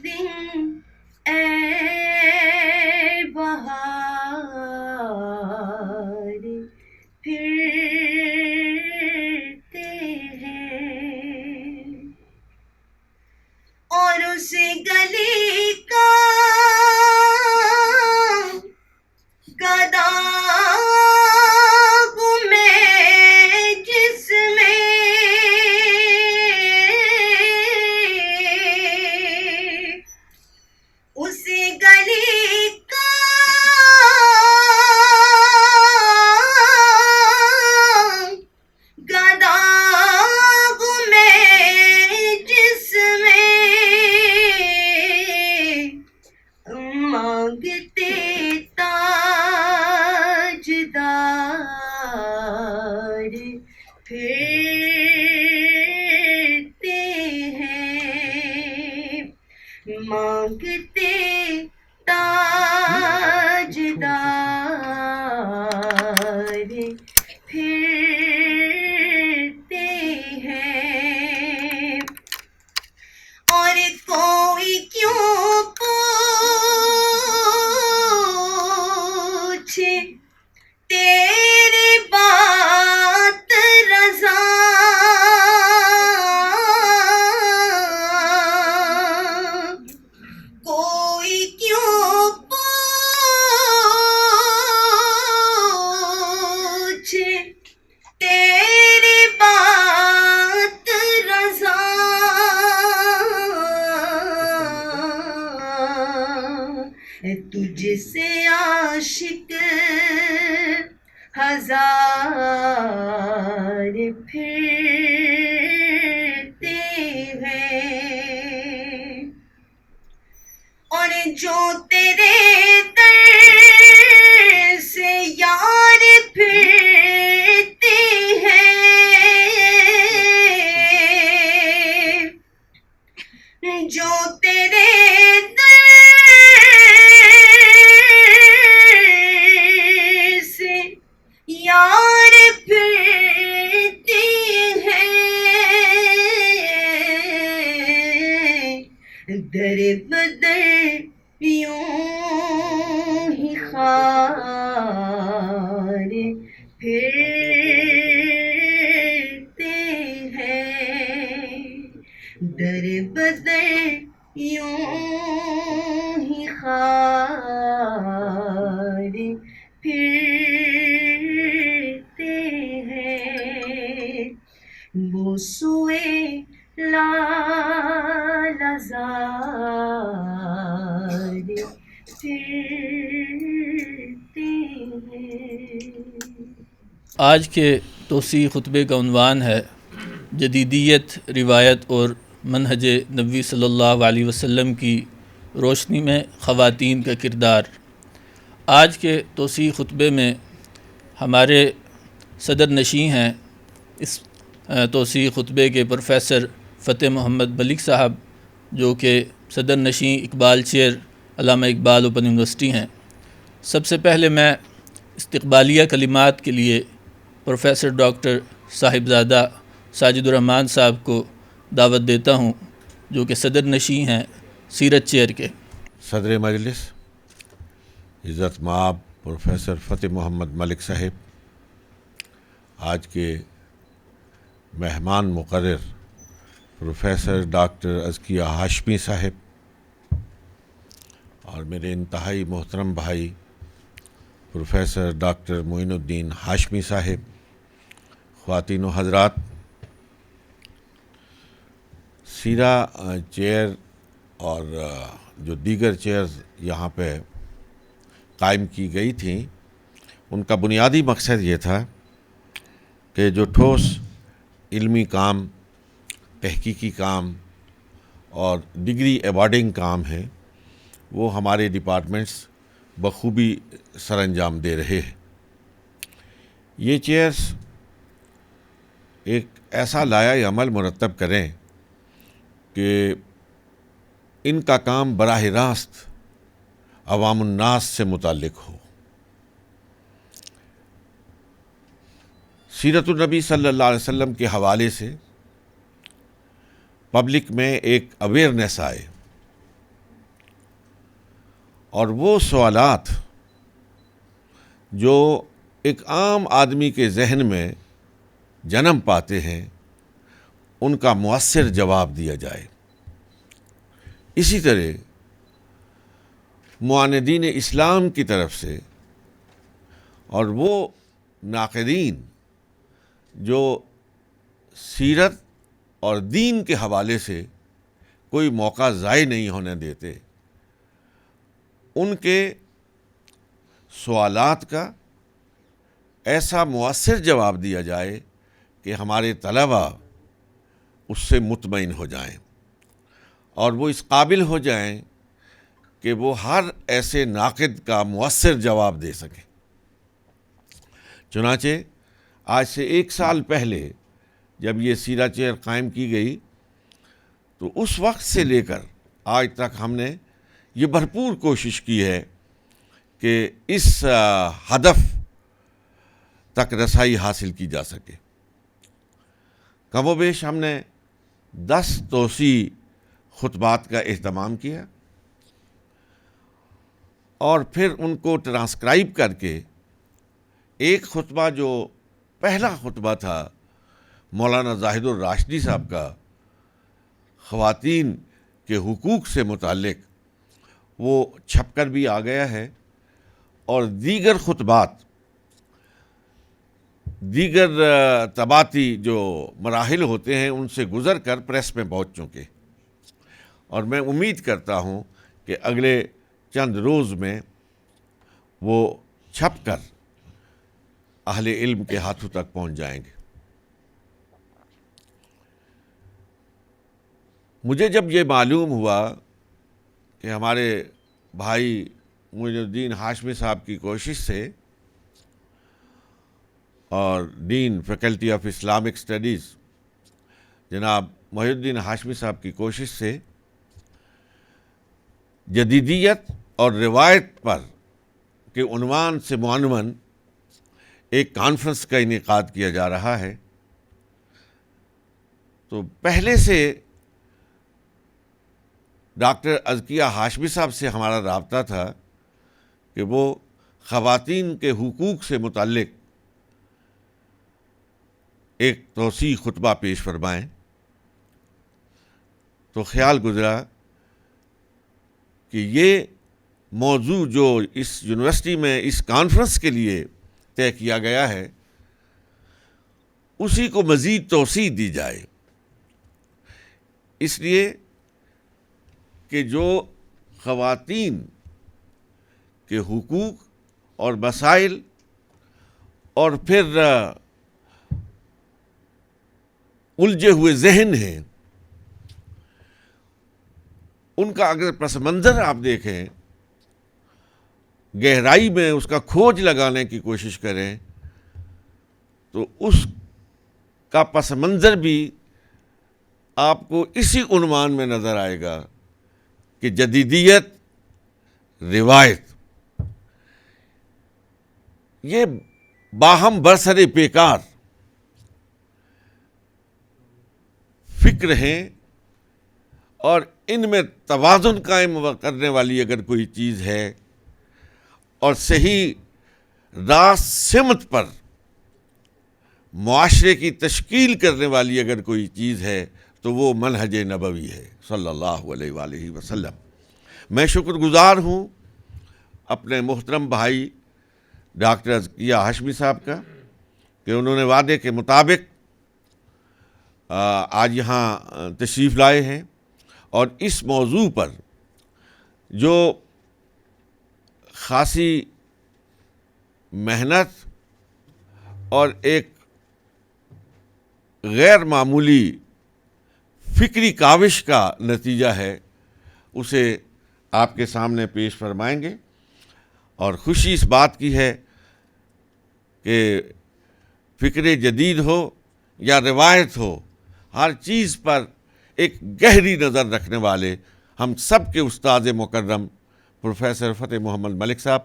دن اے بہار پھرتے ہیں، اور اس گلی کا گداغ میں جس میں اس گلی کا گداغ میں جس میں مانگتے تاجدار پھرتے ہیں، مانگتے تاجدار پھرتے ہیں، اور کوئی کیوں پوچھے تیری بات رضا، کوئی کیوں پوچھے تیری بات رضا، تجھ سے عاشق ہزار پھرتے ہیں، اور جو تیرے در سے یار پھرتے ہیں، جو تیرے در سے یار پھرتے ہیں، در بدر یوں ہی خار پھرتے ہیں، در بدر یوں ہی خار پھرتے ہیں، وہ سوئے لال زار پھرتے ہیں۔ آج کے توسیع خطبے کا عنوان ہے جدیدیت، روایت اور منہج نبوی صلی اللہ علیہ وسلم کی روشنی میں خواتین کا کردار۔ آج کے توسیع خطبے میں ہمارے صدر نشین ہیں اس توسیع خطبے کے پروفیسر فتح محمد ملک صاحب، جو کہ صدر نشین اقبال چیئر علامہ اقبال اوپن یونیورسٹی ہیں۔ سب سے پہلے میں استقبالیہ کلمات کے لیے پروفیسر ڈاکٹر صاحبزادہ ساجد الرحمن صاحب کو دعوت دیتا ہوں، جو کہ صدر نشین ہیں سیرت چیئر کے۔ صدر مجلس عزت مآب پروفیسر فتح محمد ملک صاحب، آج کے مہمان مقرر پروفیسر ڈاکٹر ازکیہ ہاشمی صاحب، اور میرے انتہائی محترم بھائی پروفیسر ڈاکٹر معین الدین ہاشمی صاحب، خواتین و حضرات، سیرا چیئر اور جو دیگر چیئرز یہاں پہ قائم کی گئی تھیں، ان کا بنیادی مقصد یہ تھا کہ جو ٹھوس علمی کام، تحقیقی کام اور ڈگری ایوارڈنگ کام ہیں، وہ ہمارے ڈپارٹمنٹس بخوبی سر انجام دے رہے ہیں۔ یہ چیئرز ایک ایسا لائحہ عمل مرتب کریں کہ ان کا کام براہ راست عوام الناس سے متعلق ہو۔ سیرت النبی صلی اللہ علیہ وسلم کے حوالے سے پبلک میں ایک اویئرنیس آئے اور وہ سوالات جو ایک عام آدمی کے ذہن میں جنم پاتے ہیں ان کا مؤثر جواب دیا جائے۔ اسی طرح معاندین اسلام کی طرف سے اور وہ ناقدین جو سیرت اور دین کے حوالے سے کوئی موقع ضائع نہیں ہونے دیتے، ان کے سوالات کا ایسا مؤثر جواب دیا جائے کہ ہمارے طلباء اس سے مطمئن ہو جائیں اور وہ اس قابل ہو جائیں کہ وہ ہر ایسے ناقد کا مؤثر جواب دے سکیں۔ چنانچہ آج سے 1 سال پہلے جب یہ سیرا چیئر قائم کی گئی تو اس وقت سے لے کر آج تک ہم نے یہ بھرپور کوشش کی ہے کہ اس ہدف تک رسائی حاصل کی جا سکے۔ کم و بیش ہم نے 10 توسیع خطبات کا اہتمام کیا اور پھر ان کو ٹرانسکرائب کر کے ایک خطبہ جو پہلا خطبہ تھا مولانا زاہد الراشدی صاحب کا خواتین کے حقوق سے متعلق، وہ چھپ کر بھی آ گیا ہے، اور دیگر خطبات دیگر طباعتی جو مراحل ہوتے ہیں ان سے گزر کر پریس میں پہنچ چکے، اور میں امید کرتا ہوں کہ اگلے چند روز میں وہ چھپ کر اہل علم کے ہاتھوں تک پہنچ جائیں گے۔ مجھے جب یہ معلوم ہوا کہ ہمارے بھائی معین الدین ہاشمی صاحب کی کوشش سے اور dean faculty of Islamic studies جناب محی الدین ہاشمی صاحب کی کوشش سے جدیدیت اور روایت پر کے عنوان سے معنون ایک کانفرنس کا انعقاد کیا جا رہا ہے، تو پہلے سے ڈاکٹر ازکیہ ہاشمی صاحب سے ہمارا رابطہ تھا کہ وہ خواتین کے حقوق سے متعلق ایک توسیع خطبہ پیش فرمائیں، تو خیال گزرا کہ یہ موضوع جو اس یونیورسٹی میں اس کانفرنس کے لیے طے کیا گیا ہے اسی کو مزید توسیع دی جائے، اس لیے کہ جو خواتین کے حقوق اور مسائل اور پھر الجھے ہوئے ذہن ہیں، ان کا اگر پس منظر آپ دیکھیں، گہرائی میں اس کا کھوج لگانے کی کوشش کریں، تو اس کا پس منظر بھی آپ کو اسی عنوان میں نظر آئے گا کہ جدیدیت، روایت، یہ باہم برسر پیکار فکر ہیں، اور ان میں توازن قائم کرنے والی اگر کوئی چیز ہے اور صحیح راست سمت پر معاشرے کی تشکیل کرنے والی اگر کوئی چیز ہے تو وہ منہج نبوی ہے صلی اللہ علیہ وآلہ وسلم۔ میں شکر گزار ہوں اپنے محترم بھائی ڈاکٹر ازکیہ ہاشمی صاحب کا کہ انہوں نے وعدے کے مطابق آج یہاں تشریف لائے ہیں، اور اس موضوع پر جو خاصی محنت اور ایک غیر معمولی فکری کاوش کا نتیجہ ہے اسے آپ کے سامنے پیش فرمائیں گے، اور خوشی اس بات کی ہے کہ فکر جدید ہو یا روایت ہو، ہر چیز پر ایک گہری نظر رکھنے والے ہم سب کے استاد مکرم پروفیسر فتح محمد ملک صاحب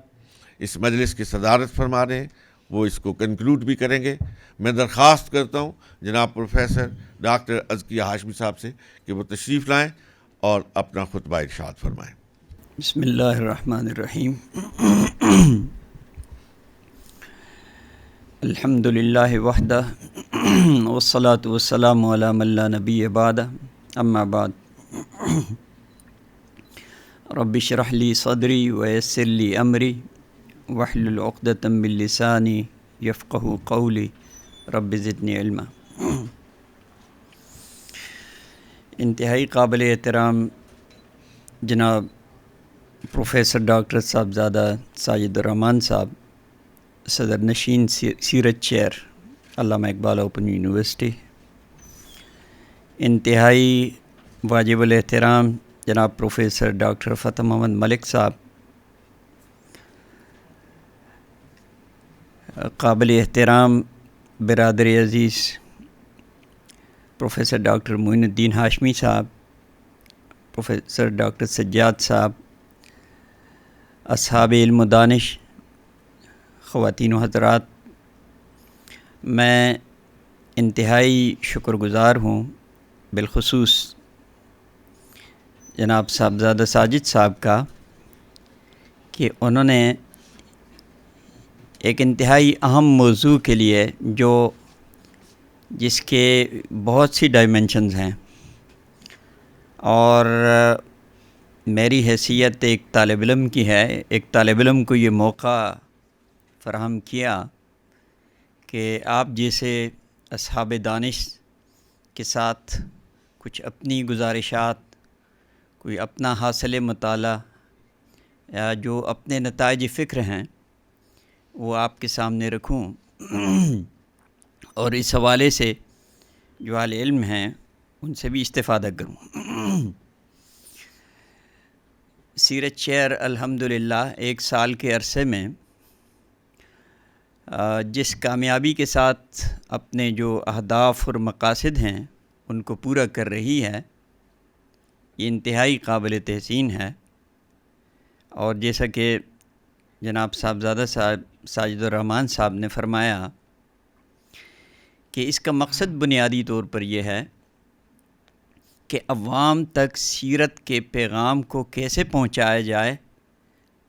اس مجلس کی صدارت فرما رہے ہیں، وہ اس کو کنکلوڈ بھی کریں گے۔ میں درخواست کرتا ہوں جناب پروفیسر ڈاکٹر ازکیہ ہاشمی صاحب سے کہ وہ تشریف لائیں اور اپنا خطبہ ارشاد فرمائیں۔ بسم اللہ الرحمن الرحیم الحمد للہ وحدہ والصلاة والسلام علی من لا نبی بعدہ اما بعد رب اشرح لی صدری ویسر لی امری واحلل عقدۃ من لسانی یفقہوا قولی رب زدنی علما۔ انتہائی قابل احترام جناب پروفیسر ڈاکٹر صاحبزادہ ساجد الرحمان صاحب، صدر نشین سیرت چیئر علامہ اقبال اوپن یونیورسٹی، انتہائی واجب الاحترام جناب پروفیسر ڈاکٹر فتح محمد ملک صاحب، قابل احترام برادر عزیز پروفیسر ڈاکٹر معین الدین ہاشمی صاحب، پروفیسر ڈاکٹر سجاد صاحب، اصحاب علم و دانش، خواتین و حضرات، میں انتہائی شکر گزار ہوں بالخصوص جناب صاحبزادہ ساجد صاحب کا کہ انہوں نے ایک انتہائی اہم موضوع کے لیے جس کے بہت سی ڈائمنشنز ہیں اور میری حیثیت ایک طالب علم کی ہے، ایک طالب علم کو یہ موقع فراہم کیا کہ آپ جیسے اصحاب دانش کے ساتھ کچھ اپنی گزارشات، کوئی اپنا حاصل مطالعہ یا جو اپنے نتائج فکر ہیں وہ آپ کے سامنے رکھوں اور اس حوالے سے جو اہل علم ہیں ان سے بھی استفادہ کروں۔ سیرت چیئر الحمدللہ 1 سال کے عرصے میں جس کامیابی کے ساتھ اپنے جو اہداف اور مقاصد ہیں ان کو پورا کر رہی ہے، یہ انتہائی قابل تحسین ہے۔ اور جیسا کہ جناب صاحبزادہ صاحب ساجد الرحمان صاحب نے فرمایا کہ اس کا مقصد بنیادی طور پر یہ ہے کہ عوام تک سیرت کے پیغام کو کیسے پہنچایا جائے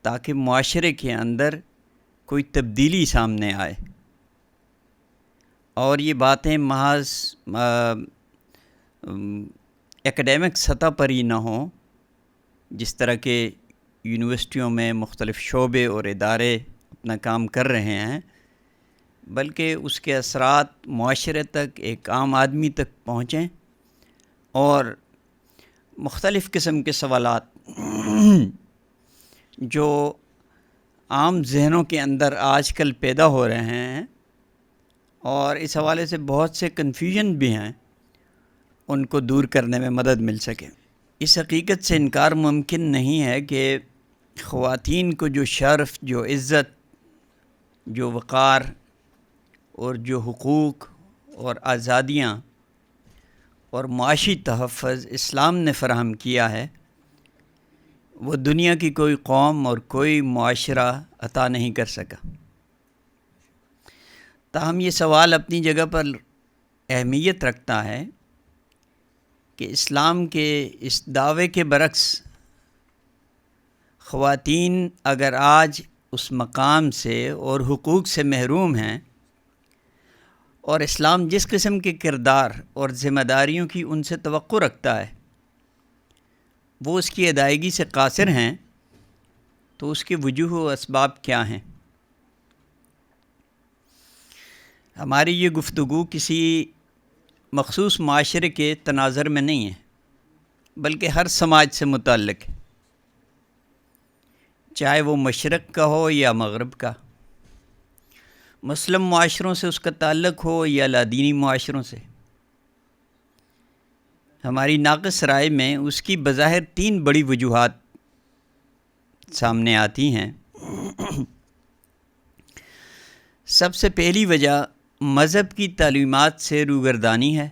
تاکہ معاشرے کے اندر کوئی تبدیلی سامنے آئے، اور یہ باتیں محض ایکڈیمک سطح پر ہی نہ ہوں، جس طرح کے یونیورسٹیوں میں مختلف شعبے اور ادارے اپنا کام کر رہے ہیں، بلکہ اس کے اثرات معاشرے تک، ایک عام آدمی تک پہنچیں اور مختلف قسم کے سوالات جو عام ذہنوں کے اندر آج کل پیدا ہو رہے ہیں اور اس حوالے سے بہت سے کنفیوژن بھی ہیں، ان کو دور کرنے میں مدد مل سکے۔ اس حقیقت سے انکار ممکن نہیں ہے کہ خواتین کو جو شرف، جو عزت، جو وقار اور جو حقوق اور آزادیاں اور معاشی تحفظ اسلام نے فراہم کیا ہے، وہ دنیا کی کوئی قوم اور کوئی معاشرہ عطا نہیں کر سکا۔ تاہم یہ سوال اپنی جگہ پر اہمیت رکھتا ہے کہ اسلام کے اس دعوے کے برعکس خواتین اگر آج اس مقام سے اور حقوق سے محروم ہیں، اور اسلام جس قسم کے کردار اور ذمہ داریوں کی ان سے توقع رکھتا ہے وہ اس کی ادائیگی سے قاصر ہیں، تو اس کے وجوہ و اسباب کیا ہیں؟ ہماری یہ گفتگو کسی مخصوص معاشرے کے تناظر میں نہیں ہے، بلکہ ہر سماج سے متعلق ہے، چاہے وہ مشرق کا ہو یا مغرب کا، مسلم معاشروں سے اس کا تعلق ہو یا لادینی معاشروں سے۔ ہماری ناقص رائے میں اس کی بظاہر 3 بڑی وجوہات سامنے آتی ہیں۔ سب سے پہلی وجہ مذہب کی تعلیمات سے روگردانی ہے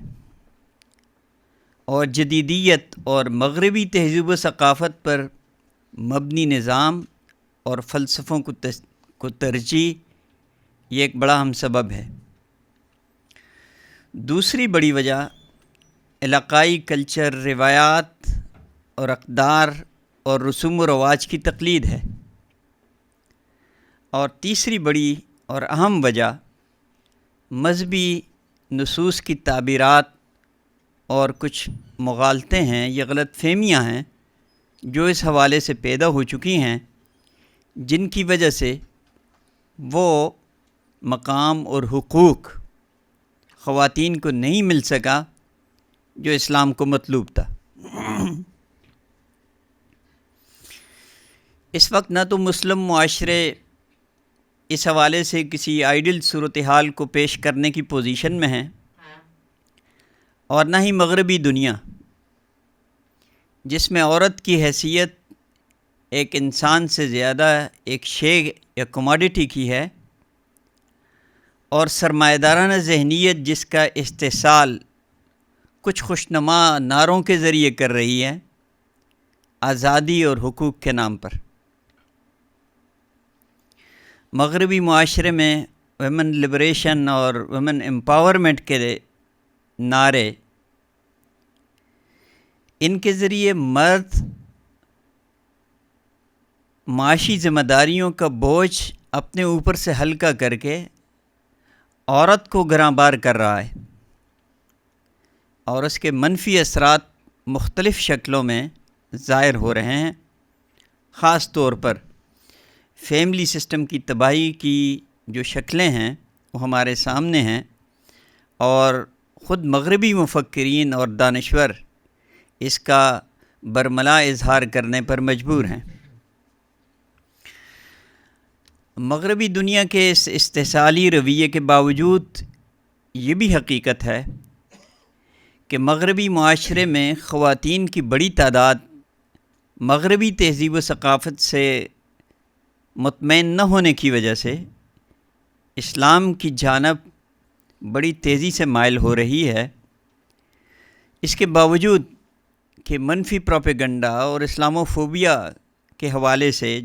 اور جدیدیت اور مغربی تہذیب و ثقافت پر مبنی نظام اور فلسفوں کو ترجیح، یہ ایک بڑا اہم سبب ہے۔ دوسری بڑی وجہ علاقائی کلچر، روایات اور اقدار اور رسوم و رواج کی تقلید ہے۔ اور تیسری بڑی اور اہم وجہ مذہبی نصوص کی تعبیرات اور کچھ مغالطیں ہیں یا غلط فہمیاں ہیں جو اس حوالے سے پیدا ہو چکی ہیں، جن کی وجہ سے وہ مقام اور حقوق خواتین کو نہیں مل سکا جو اسلام کو مطلوب تھا۔ اس وقت نہ تو مسلم معاشرے اس حوالے سے کسی آئیڈل صورتحال کو پیش کرنے کی پوزیشن میں ہیں، اور نہ ہی مغربی دنیا، جس میں عورت کی حیثیت ایک انسان سے زیادہ ایک شے یا کموڈٹی کی ہے، اور سرمایہ دارانہ ذہنیت جس کا استحصال کچھ خوشنما نعروں کے ذریعے کر رہی ہے آزادی اور حقوق کے نام پر۔ مغربی معاشرے میں ویمن لبریشن اور ویمن امپاورمنٹ کے نعرے، ان کے ذریعے مرد معاشی ذمہ داریوں کا بوجھ اپنے اوپر سے ہلکا کر کے عورت کو گراں بار کر رہا ہے، اور اس کے منفی اثرات مختلف شکلوں میں ظاہر ہو رہے ہیں۔ خاص طور پر فیملی سسٹم کی تباہی کی جو شکلیں ہیں وہ ہمارے سامنے ہیں، اور خود مغربی مفکرین اور دانشور اس کا برملا اظہار کرنے پر مجبور ہیں۔ مغربی دنیا کے اس استحصالی رویے کے باوجود یہ بھی حقیقت ہے کہ مغربی معاشرے میں خواتین کی بڑی تعداد مغربی تہذیب و ثقافت سے مطمئن نہ ہونے کی وجہ سے اسلام کی جانب بڑی تیزی سے مائل ہو رہی ہے۔ اس کے باوجود کہ منفی پروپیگنڈا اور اسلاموفوبیا کے حوالے سے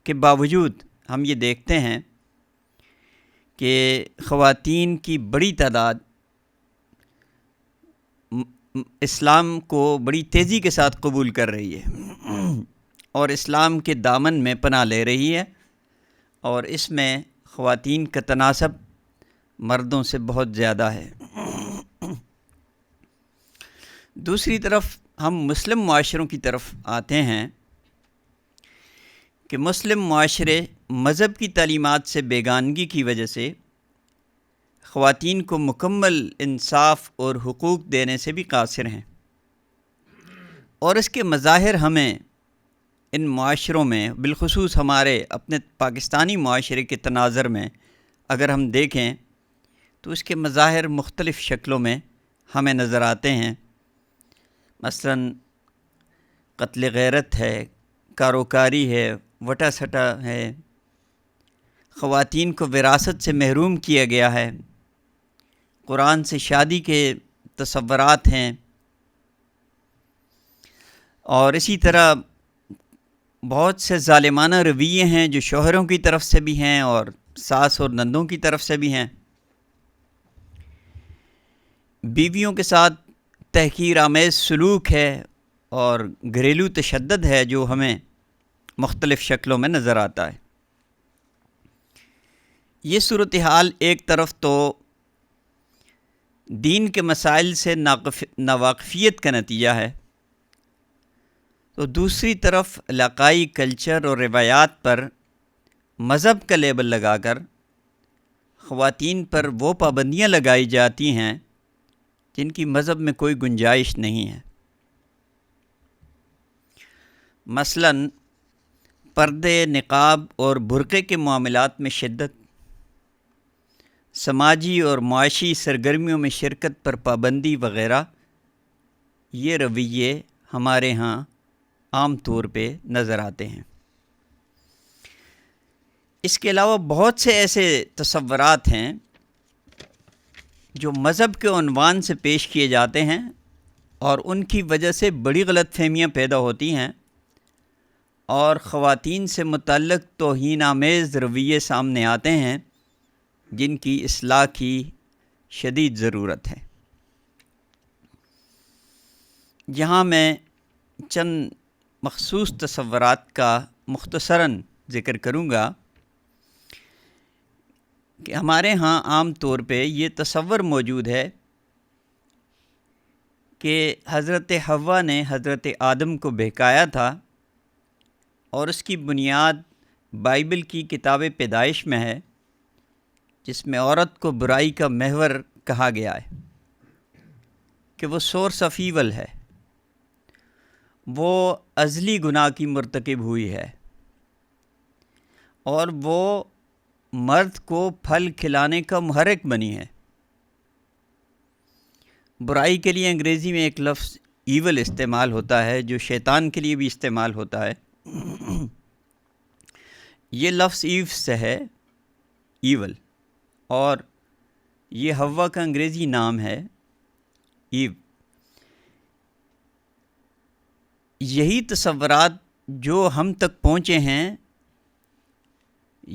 کے باوجود ہم یہ دیکھتے ہیں کہ خواتین کی بڑی تعداد اسلام کو بڑی تیزی کے ساتھ قبول کر رہی ہے اور اسلام کے دامن میں پناہ لے رہی ہے، اور اس میں خواتین کا تناسب مردوں سے بہت زیادہ ہے۔ دوسری طرف ہم مسلم معاشروں کی طرف آتے ہیں کہ مسلم معاشرے مذہب کی تعلیمات سے بیگانگی کی وجہ سے خواتین کو مکمل انصاف اور حقوق دینے سے بھی قاصر ہیں، اور اس کے مظاہر ہمیں ان معاشروں میں بالخصوص ہمارے اپنے پاکستانی معاشرے کے تناظر میں اگر ہم دیکھیں تو اس کے مظاہر مختلف شکلوں میں ہمیں نظر آتے ہیں۔ مثلاً قتل غیرت ہے، کاروکاری ہے، وٹا سٹا ہے، خواتین کو وراثت سے محروم کیا گیا ہے، قرآن سے شادی کے تصورات ہیں، اور اسی طرح بہت سے ظالمانہ رویے ہیں جو شوہروں کی طرف سے بھی ہیں اور ساس اور نندوں کی طرف سے بھی ہیں۔ بیویوں کے ساتھ تحقیر آمیز سلوک ہے اور گھریلو تشدد ہے جو ہمیں مختلف شکلوں میں نظر آتا ہے۔ یہ صورتحال ایک طرف تو دین کے مسائل سے ناواقفیت کا نتیجہ ہے، تو دوسری طرف علاقائی کلچر اور روایات پر مذہب کا لیبل لگا کر خواتین پر وہ پابندیاں لگائی جاتی ہیں جن کی مذہب میں کوئی گنجائش نہیں ہے۔ مثلاً پردے، نقاب اور برقعے کے معاملات میں شدت، سماجی اور معاشی سرگرمیوں میں شرکت پر پابندی وغیرہ، یہ رویے ہمارے ہاں عام طور پہ نظر آتے ہیں۔ اس کے علاوہ بہت سے ایسے تصورات ہیں جو مذہب کے عنوان سے پیش کیے جاتے ہیں اور ان کی وجہ سے بڑی غلط فہمیاں پیدا ہوتی ہیں اور خواتین سے متعلق توہین آمیز رویے سامنے آتے ہیں جن کی اصلاح کی شدید ضرورت ہے۔ یہاں میں چند مخصوص تصورات کا مختصراً ذکر کروں گا کہ ہمارے ہاں عام طور پہ یہ تصور موجود ہے کہ حضرت حوا نے حضرت آدم کو بہکایا تھا، اور اس کی بنیاد بائبل کی کتاب پیدائش میں ہے، جس میں عورت کو برائی کا محور کہا گیا ہے کہ وہ سورس آف ایول ہے، وہ ازلی گناہ کی مرتکب ہوئی ہے، اور وہ مرد کو پھل کھلانے کا محرک بنی ہے۔ برائی کے لیے انگریزی میں ایک لفظ ایول استعمال ہوتا ہے، جو شیطان کے لیے بھی استعمال ہوتا ہے۔ یہ لفظ ایو سے ہے، ایول، اور یہ حوا کا انگریزی نام ہے ایو۔ یہی تصورات جو ہم تک پہنچے ہیں،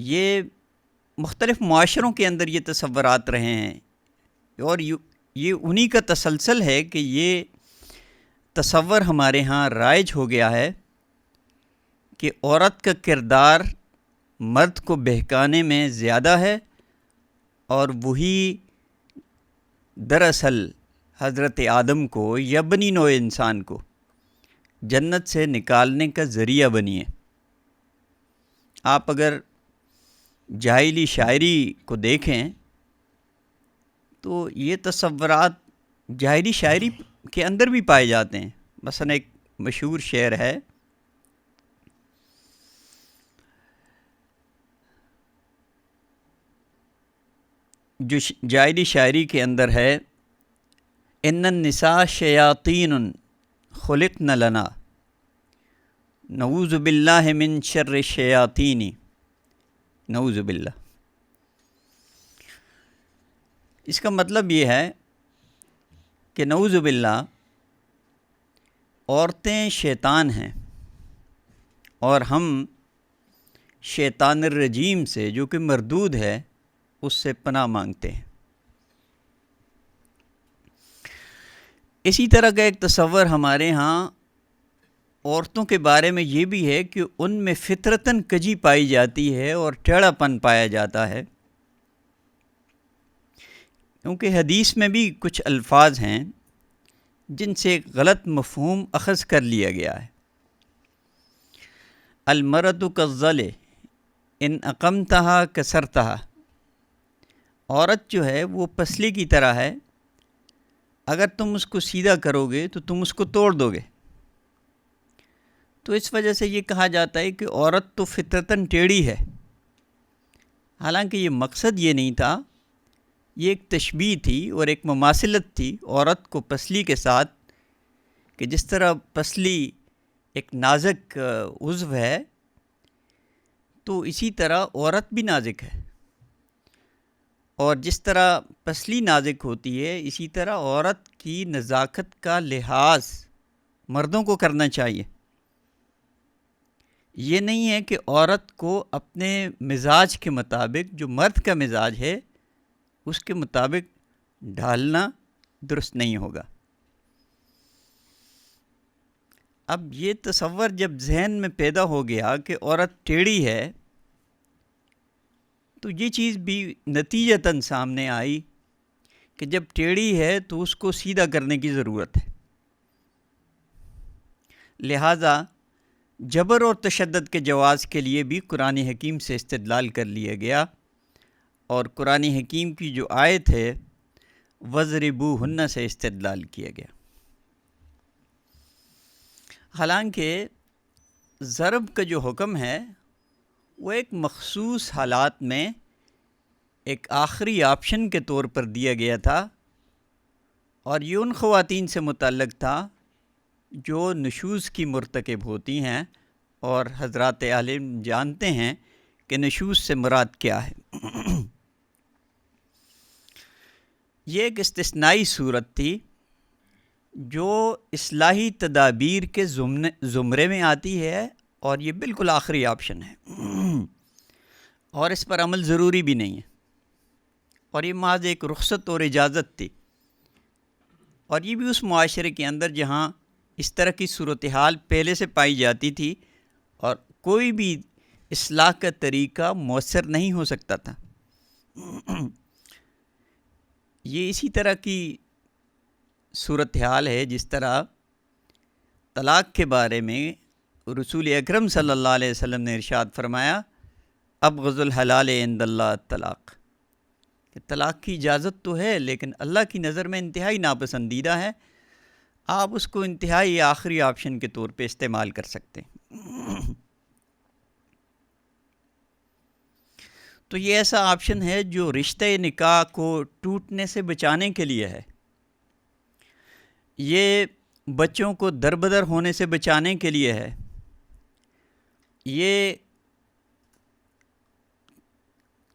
یہ مختلف معاشروں کے اندر یہ تصورات رہے ہیں، اور یہ انہی کا تسلسل ہے کہ یہ تصور ہمارے ہاں رائج ہو گیا ہے کہ عورت کا کردار مرد کو بہکانے میں زیادہ ہے، اور وہی دراصل حضرت آدم کو یا بنی نوع انسان کو جنت سے نکالنے کا ذریعہ بنی ہے۔ آپ اگر جاہلی شاعری کو دیکھیں تو یہ تصورات جاہلی شاعری کے اندر بھی پائے جاتے ہیں۔ مثلا ایک مشہور شعر ہے، جو جاہلی شاعری کے اندر ہے، ان النساء شیاطین خلقن لنا نعوذ باللہ من شر الشیاطین، نعوذ باللہ۔ اس کا مطلب یہ ہے کہ نعوذ باللہ عورتیں شیطان ہیں، اور ہم شیطان الرجیم سے، جو کہ مردود ہے، اس سے پناہ مانگتے ہیں۔ اسی طرح کا ایک تصور ہمارے ہاں عورتوں کے بارے میں یہ بھی ہے کہ ان میں فطرتاً کجی پائی جاتی ہے اور ٹیڑھا پن پایا جاتا ہے، کیونکہ حدیث میں بھی کچھ الفاظ ہیں جن سے ایک غلط مفہوم اخذ کر لیا گیا ہے۔ المرأۃ کالظل ان اقمتہا کسرتہا، عورت جو ہے وہ پسلی کی طرح ہے، اگر تم اس کو سیدھا کرو گے تو تم اس کو توڑ دو گے۔ تو اس وجہ سے یہ کہا جاتا ہے کہ عورت تو فطرتاً ٹیڑھی ہے، حالانکہ یہ مقصد یہ نہیں تھا، یہ ایک تشبیہ تھی اور ایک مماثلت تھی عورت کو پسلی کے ساتھ، کہ جس طرح پسلی ایک نازک عضو ہے، تو اسی طرح عورت بھی نازک ہے، اور جس طرح پسلی نازک ہوتی ہے، اسی طرح عورت کی نزاکت کا لحاظ مردوں کو کرنا چاہیے۔ یہ نہیں ہے کہ عورت کو اپنے مزاج کے مطابق، جو مرد کا مزاج ہے، اس کے مطابق ڈھالنا درست نہیں ہوگا۔ اب یہ تصور جب ذہن میں پیدا ہو گیا کہ عورت ٹیڑھی ہے، تو یہ چیز بھی نتیجتاً سامنے آئی کہ جب ٹیڑھی ہے تو اس کو سیدھا کرنے کی ضرورت ہے۔ لہٰذا جبر اور تشدد کے جواز کے لیے بھی قرآن حکیم سے استدلال کر لیا گیا، اور قرآن حکیم کی جو آیت ہے وَضْرِبُوهُنَّ سے استدلال کیا گیا۔ حالانکہ ضرب کا جو حکم ہے وہ ایک مخصوص حالات میں ایک آخری آپشن کے طور پر دیا گیا تھا، اور یہ ان خواتین سے متعلق تھا جو نشوز کی مرتکب ہوتی ہیں، اور حضرات عالم جانتے ہیں کہ نشوز سے مراد کیا ہے۔ یہ ایک استثنائی صورت تھی جو اصلاحی تدابیر کے زمرے میں آتی ہے، اور یہ بالکل آخری آپشن ہے، اور اس پر عمل ضروری بھی نہیں ہے، اور یہ محض ایک رخصت اور اجازت تھی، اور یہ بھی اس معاشرے کے اندر جہاں اس طرح کی صورتحال پہلے سے پائی جاتی تھی اور کوئی بھی اصلاح کا طریقہ مؤثر نہیں ہو سکتا تھا۔ یہ اسی طرح کی صورتحال ہے جس طرح طلاق کے بارے میں رسول اکرم صلی اللہ علیہ وسلم نے ارشاد فرمایا، ابغض الحلال عند اللہ طلاق، کہ طلاق کی اجازت تو ہے لیکن اللہ کی نظر میں انتہائی ناپسندیدہ ہے، آپ اس کو انتہائی آخری آپشن کے طور پہ استعمال کر سکتے ہیں۔ تو یہ ایسا آپشن ہے جو رشتہ نکاح کو ٹوٹنے سے بچانے کے لیے ہے، یہ بچوں کو دربدر ہونے سے بچانے کے لیے ہے، یہ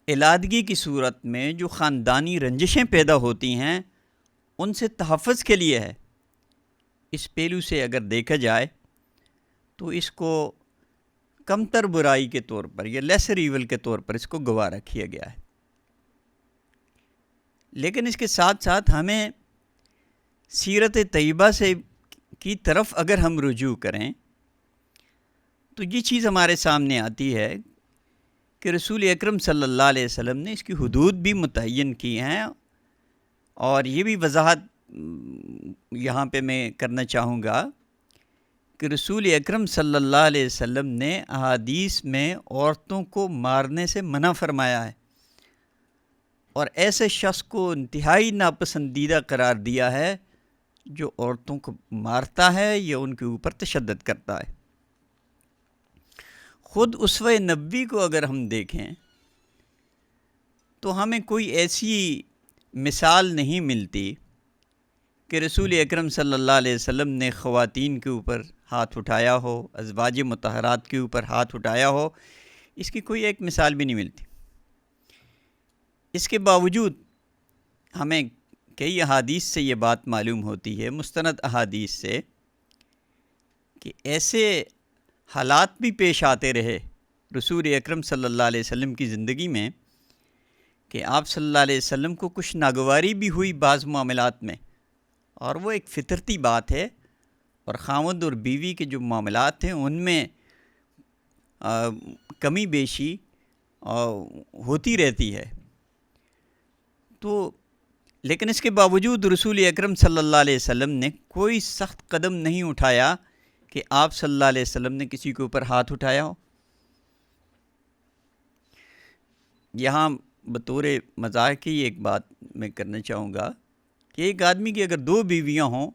علادگی کی صورت میں جو خاندانی رنجشیں پیدا ہوتی ہیں ان سے تحفظ کے لیے ہے۔ اس پہلو سے اگر دیکھا جائے تو اس کو کم تر برائی کے طور پر یا لیسر ایول کے طور پر اس کو گوارا کیا گیا ہے۔ لیکن اس کے ساتھ ساتھ ہمیں سیرت طیبہ سے کی طرف اگر ہم رجوع کریں تو یہ چیز ہمارے سامنے آتی ہے کہ رسول اکرم صلی اللہ علیہ وسلم نے اس کی حدود بھی متعین کی ہیں، اور یہ بھی وضاحت یہاں پہ میں کرنا چاہوں گا کہ رسول اکرم صلی اللہ علیہ وسلم نے احادیث میں عورتوں کو مارنے سے منع فرمایا ہے، اور ایسے شخص کو انتہائی ناپسندیدہ قرار دیا ہے جو عورتوں کو مارتا ہے یا ان کے اوپر تشدد کرتا ہے۔ خود اسوہ نبوی کو اگر ہم دیکھیں تو ہمیں کوئی ایسی مثال نہیں ملتی کہ رسول اکرم صلی اللہ علیہ وسلم نے خواتین کے اوپر ہاتھ اٹھایا ہو، ازواج مطہرات کے اوپر ہاتھ اٹھایا ہو، اس کی کوئی ایک مثال بھی نہیں ملتی۔ اس کے باوجود ہمیں کئی احادیث سے یہ بات معلوم ہوتی ہے، مستند احادیث سے، کہ ایسے حالات بھی پیش آتے رہے رسول اکرم صلی اللہ علیہ وسلم کی زندگی میں کہ آپ صلی اللہ علیہ وسلم کو کچھ ناگواری بھی ہوئی بعض معاملات میں، اور وہ ایک فطرتی بات ہے، اور خاوند اور بیوی کے جو معاملات ہیں ان میں کمی بیشی ہوتی رہتی ہے۔ تو لیکن اس کے باوجود رسول اکرم صلی اللہ علیہ وسلم نے کوئی سخت قدم نہیں اٹھایا کہ آپ صلی اللہ علیہ وسلم نے کسی کے اوپر ہاتھ اٹھایا ہو۔ یہاں بطور مزاح کی ایک بات میں کرنا چاہوں گا کہ ایک آدمی کی اگر 2 بیویاں ہوں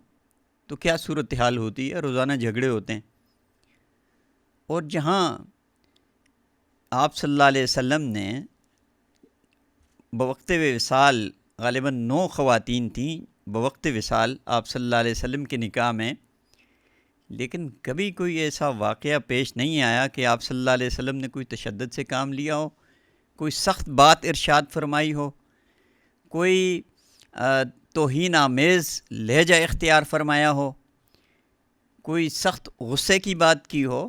تو کیا صورتحال ہوتی ہے، روزانہ جھگڑے ہوتے ہیں، اور جہاں آپ صلی اللہ علیہ وسلم نے بوقت وصال غالباً 9 خواتین تھیں بوقت وصال آپ صلی اللہ علیہ وسلم کے نکاح میں، لیکن کبھی کوئی ایسا واقعہ پیش نہیں آیا کہ آپ صلی اللہ علیہ وسلم نے کوئی تشدد سے کام لیا ہو، کوئی سخت بات ارشاد فرمائی ہو، کوئی توہین آمیز لہجہ اختیار فرمایا ہو، کوئی سخت غصے کی بات کی ہو،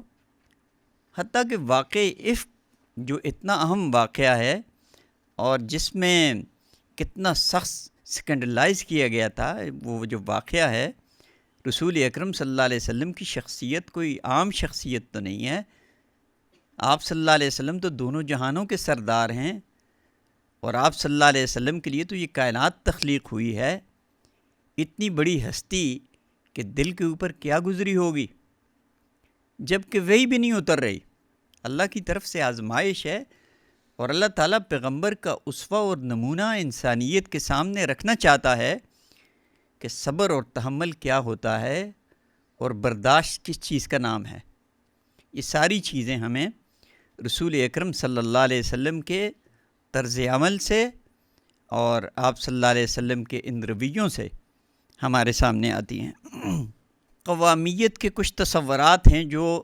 حتیٰ کہ واقع عفق جو اتنا اہم واقعہ ہے اور جس میں کتنا سخت سکنڈلائز کیا گیا تھا، وہ جو واقعہ ہے، رسول اکرم صلی اللہ علیہ وسلم کی شخصیت کوئی عام شخصیت تو نہیں ہے، آپ صلی اللہ علیہ وسلم تو دونوں جہانوں کے سردار ہیں، اور آپ صلی اللہ علیہ وسلم کے لیے تو یہ کائنات تخلیق ہوئی ہے، اتنی بڑی ہستی کہ دل کے اوپر کیا گزری ہوگی، جب کہ وہی بھی نہیں اتر رہی، اللہ کی طرف سے آزمائش ہے، اور اللہ تعالیٰ پیغمبر کا اسوہ اور نمونہ انسانیت کے سامنے رکھنا چاہتا ہے کہ صبر اور تحمل کیا ہوتا ہے اور برداشت کس چیز کا نام ہے۔ یہ ساری چیزیں ہمیں رسول اکرم صلی اللہ علیہ وسلم کے طرز عمل سے اور آپ صلی اللہ علیہ وسلم کے ان رویوں سے ہمارے سامنے آتی ہیں۔ قوامیت کے کچھ تصورات ہیں جو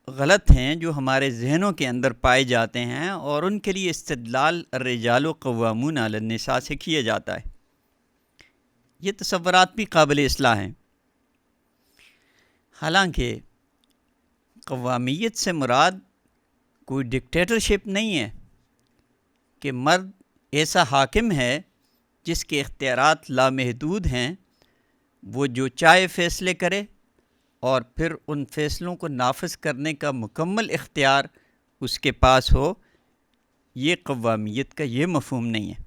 غلط ہیں، جو ہمارے ذہنوں کے اندر پائے جاتے ہیں، اور ان کے لیے استدلال الرجال قوامون علی النساء سے کیا جاتا ہے۔ یہ تصورات بھی قابل اصلاح ہیں، حالانکہ قوامیت سے مراد کوئی ڈکٹیٹرشپ نہیں ہے کہ مرد ایسا حاکم ہے جس کے اختیارات لامحدود ہیں، وہ جو چاہے فیصلے کرے اور پھر ان فیصلوں کو نافذ کرنے کا مکمل اختیار اس کے پاس ہو، یہ قوامیت کا یہ مفہوم نہیں ہے۔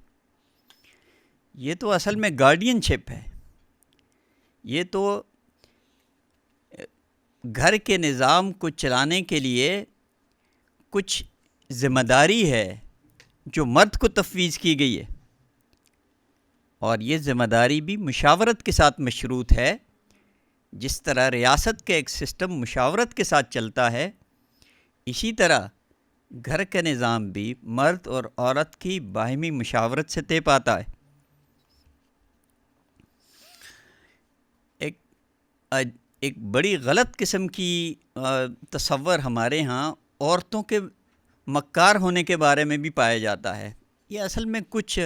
یہ تو اصل میں گارڈین شپ ہے، یہ تو گھر کے نظام کو چلانے کے لیے کچھ ذمہ داری ہے جو مرد کو تفویض کی گئی ہے، اور یہ ذمہ داری بھی مشاورت کے ساتھ مشروط ہے۔ جس طرح ریاست کا ایک سسٹم مشاورت کے ساتھ چلتا ہے، اسی طرح گھر کا نظام بھی مرد اور عورت کی باہمی مشاورت سے طے پاتا ہے۔ ایک بڑی غلط قسم کی تصور ہمارے ہاں عورتوں کے مکار ہونے کے بارے میں بھی پایا جاتا ہے۔ یہ اصل میں کچھ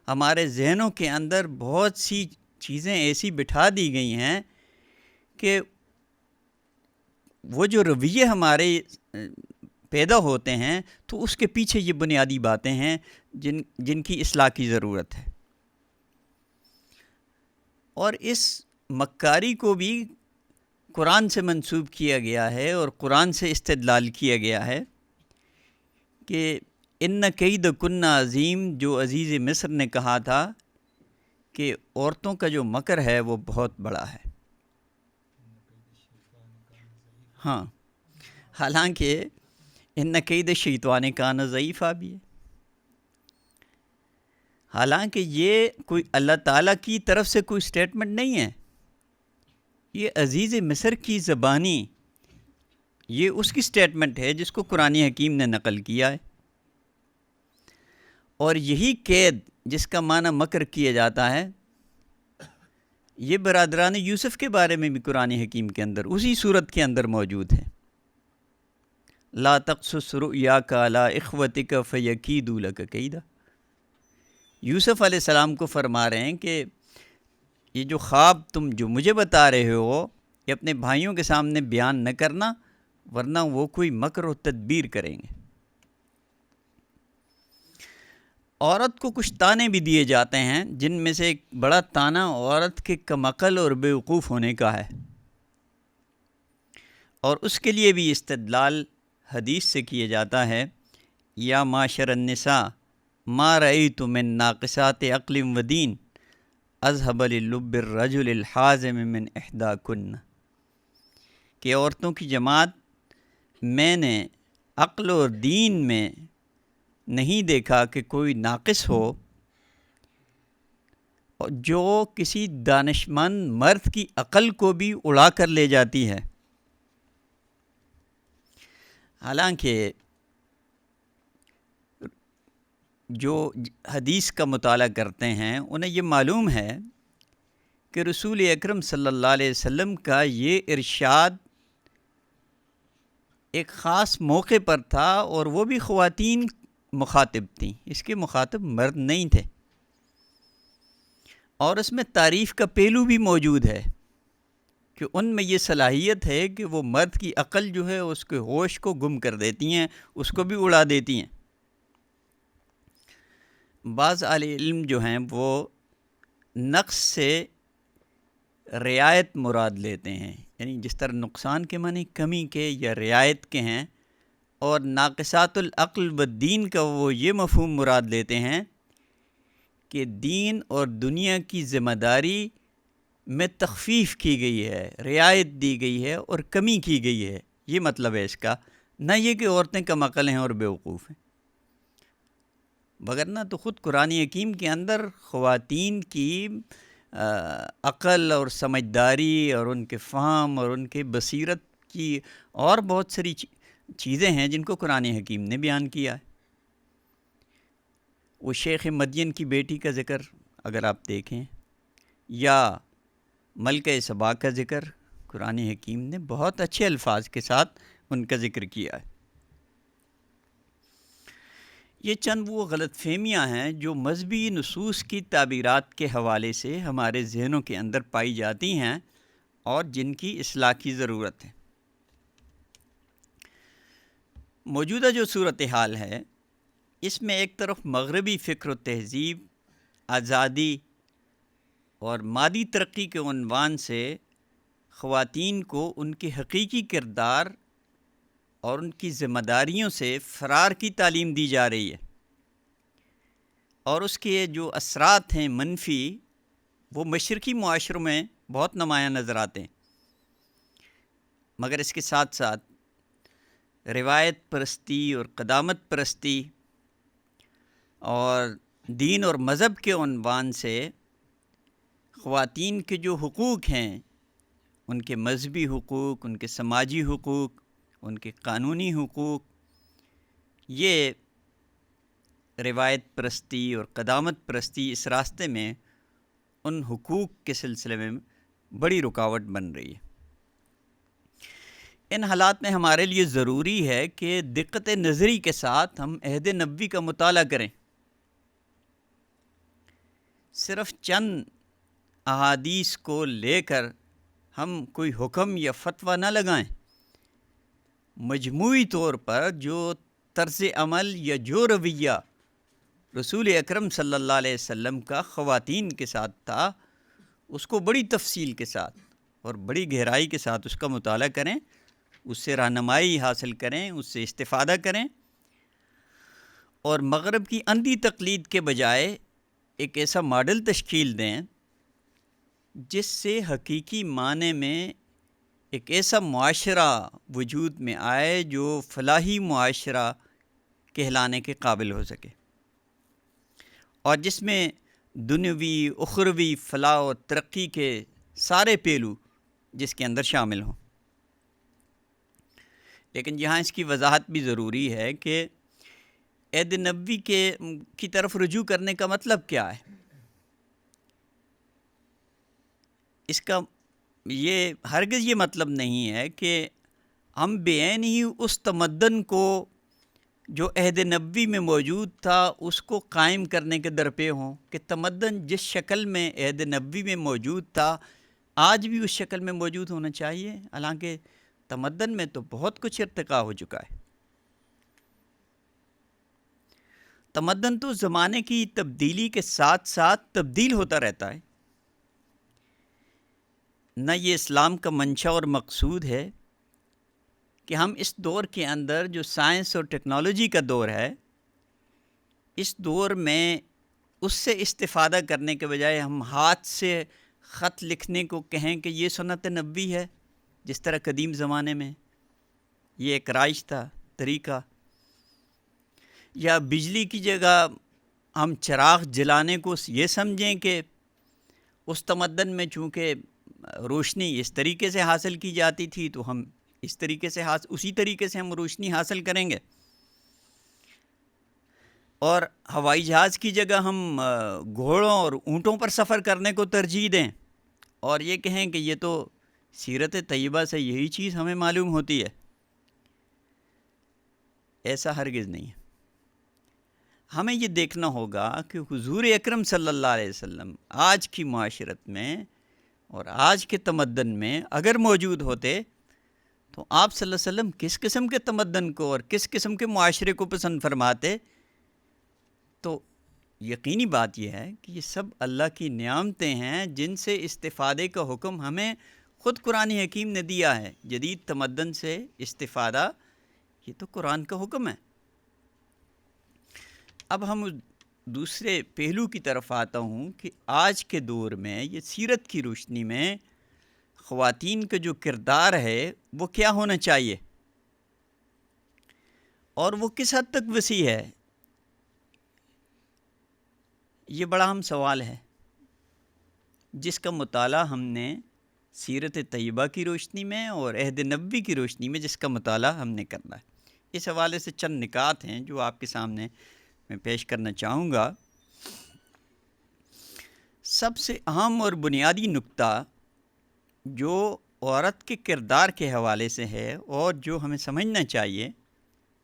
ہمارے ذہنوں کے اندر بہت سی چیزیں ایسی بٹھا دی گئی ہیں کہ وہ جو رویے ہمارے پیدا ہوتے ہیں تو اس کے پیچھے یہ بنیادی باتیں ہیں جن کی اصلاح کی ضرورت ہے۔ اور اس مکاری کو بھی قرآن سے منسوب کیا گیا ہے اور قرآن سے استدلال کیا گیا ہے کہ ان کید کن عظیم، جو عزیز مصر نے کہا تھا کہ عورتوں کا جو مکر ہے وہ بہت بڑا ہے۔ ہاں، حالانکہ ان کید شیطان کان ضعیفا بھی ہے، حالانکہ یہ کوئی اللہ تعالیٰ کی طرف سے کوئی سٹیٹمنٹ نہیں ہے، یہ عزیز مصر کی زبانی، یہ اس کی سٹیٹمنٹ ہے جس کو قرآن حکیم نے نقل کیا ہے۔ اور یہی قید جس کا معنی مکر کیا جاتا ہے، یہ برادران یوسف کے بارے میں بھی قرآن حکیم کے اندر اسی صورت کے اندر موجود ہے۔ لا تقصص رؤیاک علی اخوتک فیکیدوا لک کیدا۔ یوسف علیہ السلام کو فرما رہے ہیں کہ یہ جو خواب تم جو مجھے بتا رہے ہو، یہ اپنے بھائیوں کے سامنے بیان نہ کرنا، ورنہ وہ کوئی مکر و تدبیر کریں گے۔ عورت کو کچھ طعنے بھی دیے جاتے ہیں، جن میں سے ایک بڑا طعنہ عورت کے کم عقل اور بیوقوف ہونے کا ہے، اور اس کے لیے بھی استدلال حدیث سے کیا جاتا ہے، یا معاشر النساء ما رأیت من ناقصات عقل و دین اذهب للب الرجل الحازم من احداکن، کہ عورتوں کی جماعت، میں نے عقل اور دین میں نہیں دیکھا کہ کوئی ناقص ہو جو کسی دانشمند مرد کی عقل کو بھی اڑا کر لے جاتی ہے۔ حالانکہ جو حدیث کا مطالعہ کرتے ہیں انہیں یہ معلوم ہے کہ رسول اکرم صلی اللہ علیہ وسلم کا یہ ارشاد ایک خاص موقع پر تھا، اور وہ بھی خواتین مخاطب تھیں، اس کے مخاطب مرد نہیں تھے، اور اس میں تعریف کا پہلو بھی موجود ہے کہ ان میں یہ صلاحیت ہے کہ وہ مرد کی عقل جو ہے اس کے ہوش کو گم کر دیتی ہیں، اس کو بھی اڑا دیتی ہیں۔ بعض اہل علم جو ہیں وہ نقص سے رعایت مراد لیتے ہیں، یعنی جس طرح نقصان کے معنی کمی کے یا رعایت کے ہیں، اور ناقصات العقل و دین کا وہ یہ مفہوم مراد لیتے ہیں کہ دین اور دنیا کی ذمہ داری میں تخفیف کی گئی ہے، رعایت دی گئی ہے اور کمی کی گئی ہے، یہ مطلب ہے اس کا، نہ یہ کہ عورتیں کم عقل ہیں اور بیوقوف ہیں۔ وگرنہ تو خود قرآن حکیم کے اندر خواتین کی عقل اور سمجھداری اور ان کے فہم اور ان کے بصیرت کی اور بہت ساری چیزیں ہیں جن کو قرآن حکیم نے بیان کیا ہے۔ وہ شیخ مدین کی بیٹی کا ذکر اگر آپ دیکھیں، یا ملکہ سبا کا ذکر، قرآن حکیم نے بہت اچھے الفاظ کے ساتھ ان کا ذکر کیا ہے۔ یہ چند وہ غلط فہمیاں ہیں جو مذہبی نصوص کی تعبیرات کے حوالے سے ہمارے ذہنوں کے اندر پائی جاتی ہیں اور جن کی اصلاح کی ضرورت ہے۔ موجودہ جو صورتحال ہے، اس میں ایک طرف مغربی فکر و تہذیب آزادی اور مادی ترقی کے عنوان سے خواتین کو ان کے حقیقی کردار اور ان کی ذمہ داریوں سے فرار کی تعلیم دی جا رہی ہے، اور اس کے جو اثرات ہیں منفی، وہ مشرقی معاشروں میں بہت نمایاں نظر آتے ہیں۔ مگر اس کے ساتھ ساتھ روایت پرستی اور قدامت پرستی اور دین اور مذہب کے عنوان سے خواتین کے جو حقوق ہیں، ان کے مذہبی حقوق، ان کے سماجی حقوق، ان کے قانونی حقوق، یہ روایت پرستی اور قدامت پرستی اس راستے میں ان حقوق کے سلسلے میں بڑی رکاوٹ بن رہی ہے۔ ان حالات میں ہمارے لیے ضروری ہے کہ دقت نظری کے ساتھ ہم عہد نبوی کا مطالعہ کریں، صرف چند احادیث کو لے کر ہم کوئی حکم یا فتویٰ نہ لگائیں۔ مجموعی طور پر جو طرز عمل یا جو رویہ رسول اکرم صلی اللہ علیہ وسلم کا خواتین کے ساتھ تھا، اس کو بڑی تفصیل کے ساتھ اور بڑی گہرائی کے ساتھ اس کا مطالعہ کریں، اس سے رہنمائی حاصل کریں، اس سے استفادہ کریں، اور مغرب کی اندھی تقلید کے بجائے ایک ایسا ماڈل تشکیل دیں جس سے حقیقی معنی میں ایک ایسا معاشرہ وجود میں آئے جو فلاحی معاشرہ کہلانے کے قابل ہو سکے، اور جس میں دنیوی اخروی فلاح و ترقی کے سارے پہلو جس کے اندر شامل ہوں۔ لیکن یہاں اس کی وضاحت بھی ضروری ہے کہ عہد نبوی کی طرف رجوع کرنے کا مطلب کیا ہے۔ اس کا یہ ہرگز یہ مطلب نہیں ہے کہ ہم بے عین ہی اس تمدن کو جو عہد نبوی میں موجود تھا اس کو قائم کرنے کے درپے ہوں، کہ تمدن جس شکل میں عہد نبوی میں موجود تھا آج بھی اس شکل میں موجود ہونا چاہیے، حالانکہ تمدن میں تو بہت کچھ ارتقا ہو چکا ہے۔ تمدن تو زمانے کی تبدیلی کے ساتھ ساتھ تبدیل ہوتا رہتا ہے، نہ یہ اسلام کا منشا اور مقصود ہے کہ ہم اس دور کے اندر جو سائنس اور ٹیکنالوجی کا دور ہے، اس دور میں اس سے استفادہ کرنے کے بجائے ہم ہاتھ سے خط لکھنے کو کہیں کہ یہ سنت نبوی ہے، جس طرح قدیم زمانے میں یہ ایک رائج تھا طریقہ، یا بجلی کی جگہ ہم چراغ جلانے کو یہ سمجھیں کہ اس تمدن میں چونکہ روشنی اس طریقے سے حاصل کی جاتی تھی تو ہم اس طریقے سے اسی طریقے سے ہم روشنی حاصل کریں گے، اور ہوائی جہاز کی جگہ ہم گھوڑوں اور اونٹوں پر سفر کرنے کو ترجیح دیں اور یہ کہیں کہ یہ تو سیرت طیبہ سے یہی چیز ہمیں معلوم ہوتی ہے۔ ایسا ہرگز نہیں ہے۔ ہمیں یہ دیکھنا ہوگا کہ حضور اکرم صلی اللہ علیہ وسلم آج کی معاشرت میں اور آج کے تمدن میں اگر موجود ہوتے تو آپ صلی اللہ علیہ وسلم کس قسم کے تمدن کو اور کس قسم کے معاشرے کو پسند فرماتے؟ تو یقینی بات یہ ہے کہ یہ سب اللہ کی نعمتیں ہیں جن سے استفادے کا حکم ہمیں خود قرآن حکیم نے دیا ہے۔ جدید تمدن سے استفادہ یہ تو قرآن کا حکم ہے۔ اب ہم دوسرے پہلو کی طرف آتا ہوں کہ آج کے دور میں یہ سیرت کی روشنی میں خواتین کا جو کردار ہے وہ کیا ہونا چاہیے اور وہ کس حد تک وسیع ہے۔ یہ بڑا اہم سوال ہے جس کا مطالعہ ہم نے سیرت طیبہ کی روشنی میں اور عہد نبوی کی روشنی میں جس کا مطالعہ ہم نے کرنا ہے۔ اس حوالے سے چند نکات ہیں جو آپ کے سامنے میں پیش کرنا چاہوں گا۔ سب سے اہم اور بنیادی نکتہ جو عورت کے کردار کے حوالے سے ہے اور جو ہمیں سمجھنا چاہیے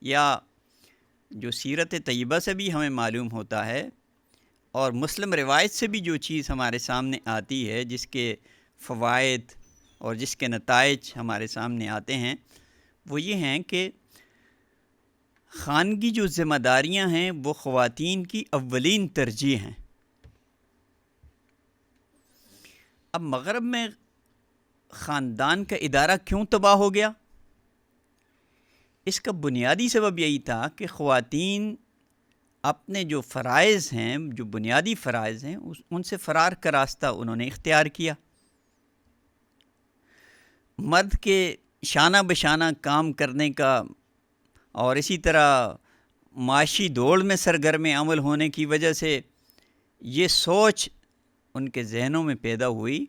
یا جو سیرت طیبہ سے بھی ہمیں معلوم ہوتا ہے اور مسلم روایت سے بھی جو چیز ہمارے سامنے آتی ہے، جس کے فوائد اور جس کے نتائج ہمارے سامنے آتے ہیں، وہ یہ ہیں کہ خانگی جو ذمہ داریاں ہیں وہ خواتین کی اولین ترجیح ہیں۔ اب مغرب میں خاندان کا ادارہ کیوں تباہ ہو گیا؟ اس کا بنیادی سبب یہی تھا کہ خواتین اپنے جو فرائض ہیں، جو بنیادی فرائض ہیں، ان سے فرار کا راستہ انہوں نے اختیار کیا۔ مرد کے شانہ بشانہ کام کرنے کا اور اسی طرح معاشی دوڑ میں سرگرم عمل ہونے کی وجہ سے یہ سوچ ان کے ذہنوں میں پیدا ہوئی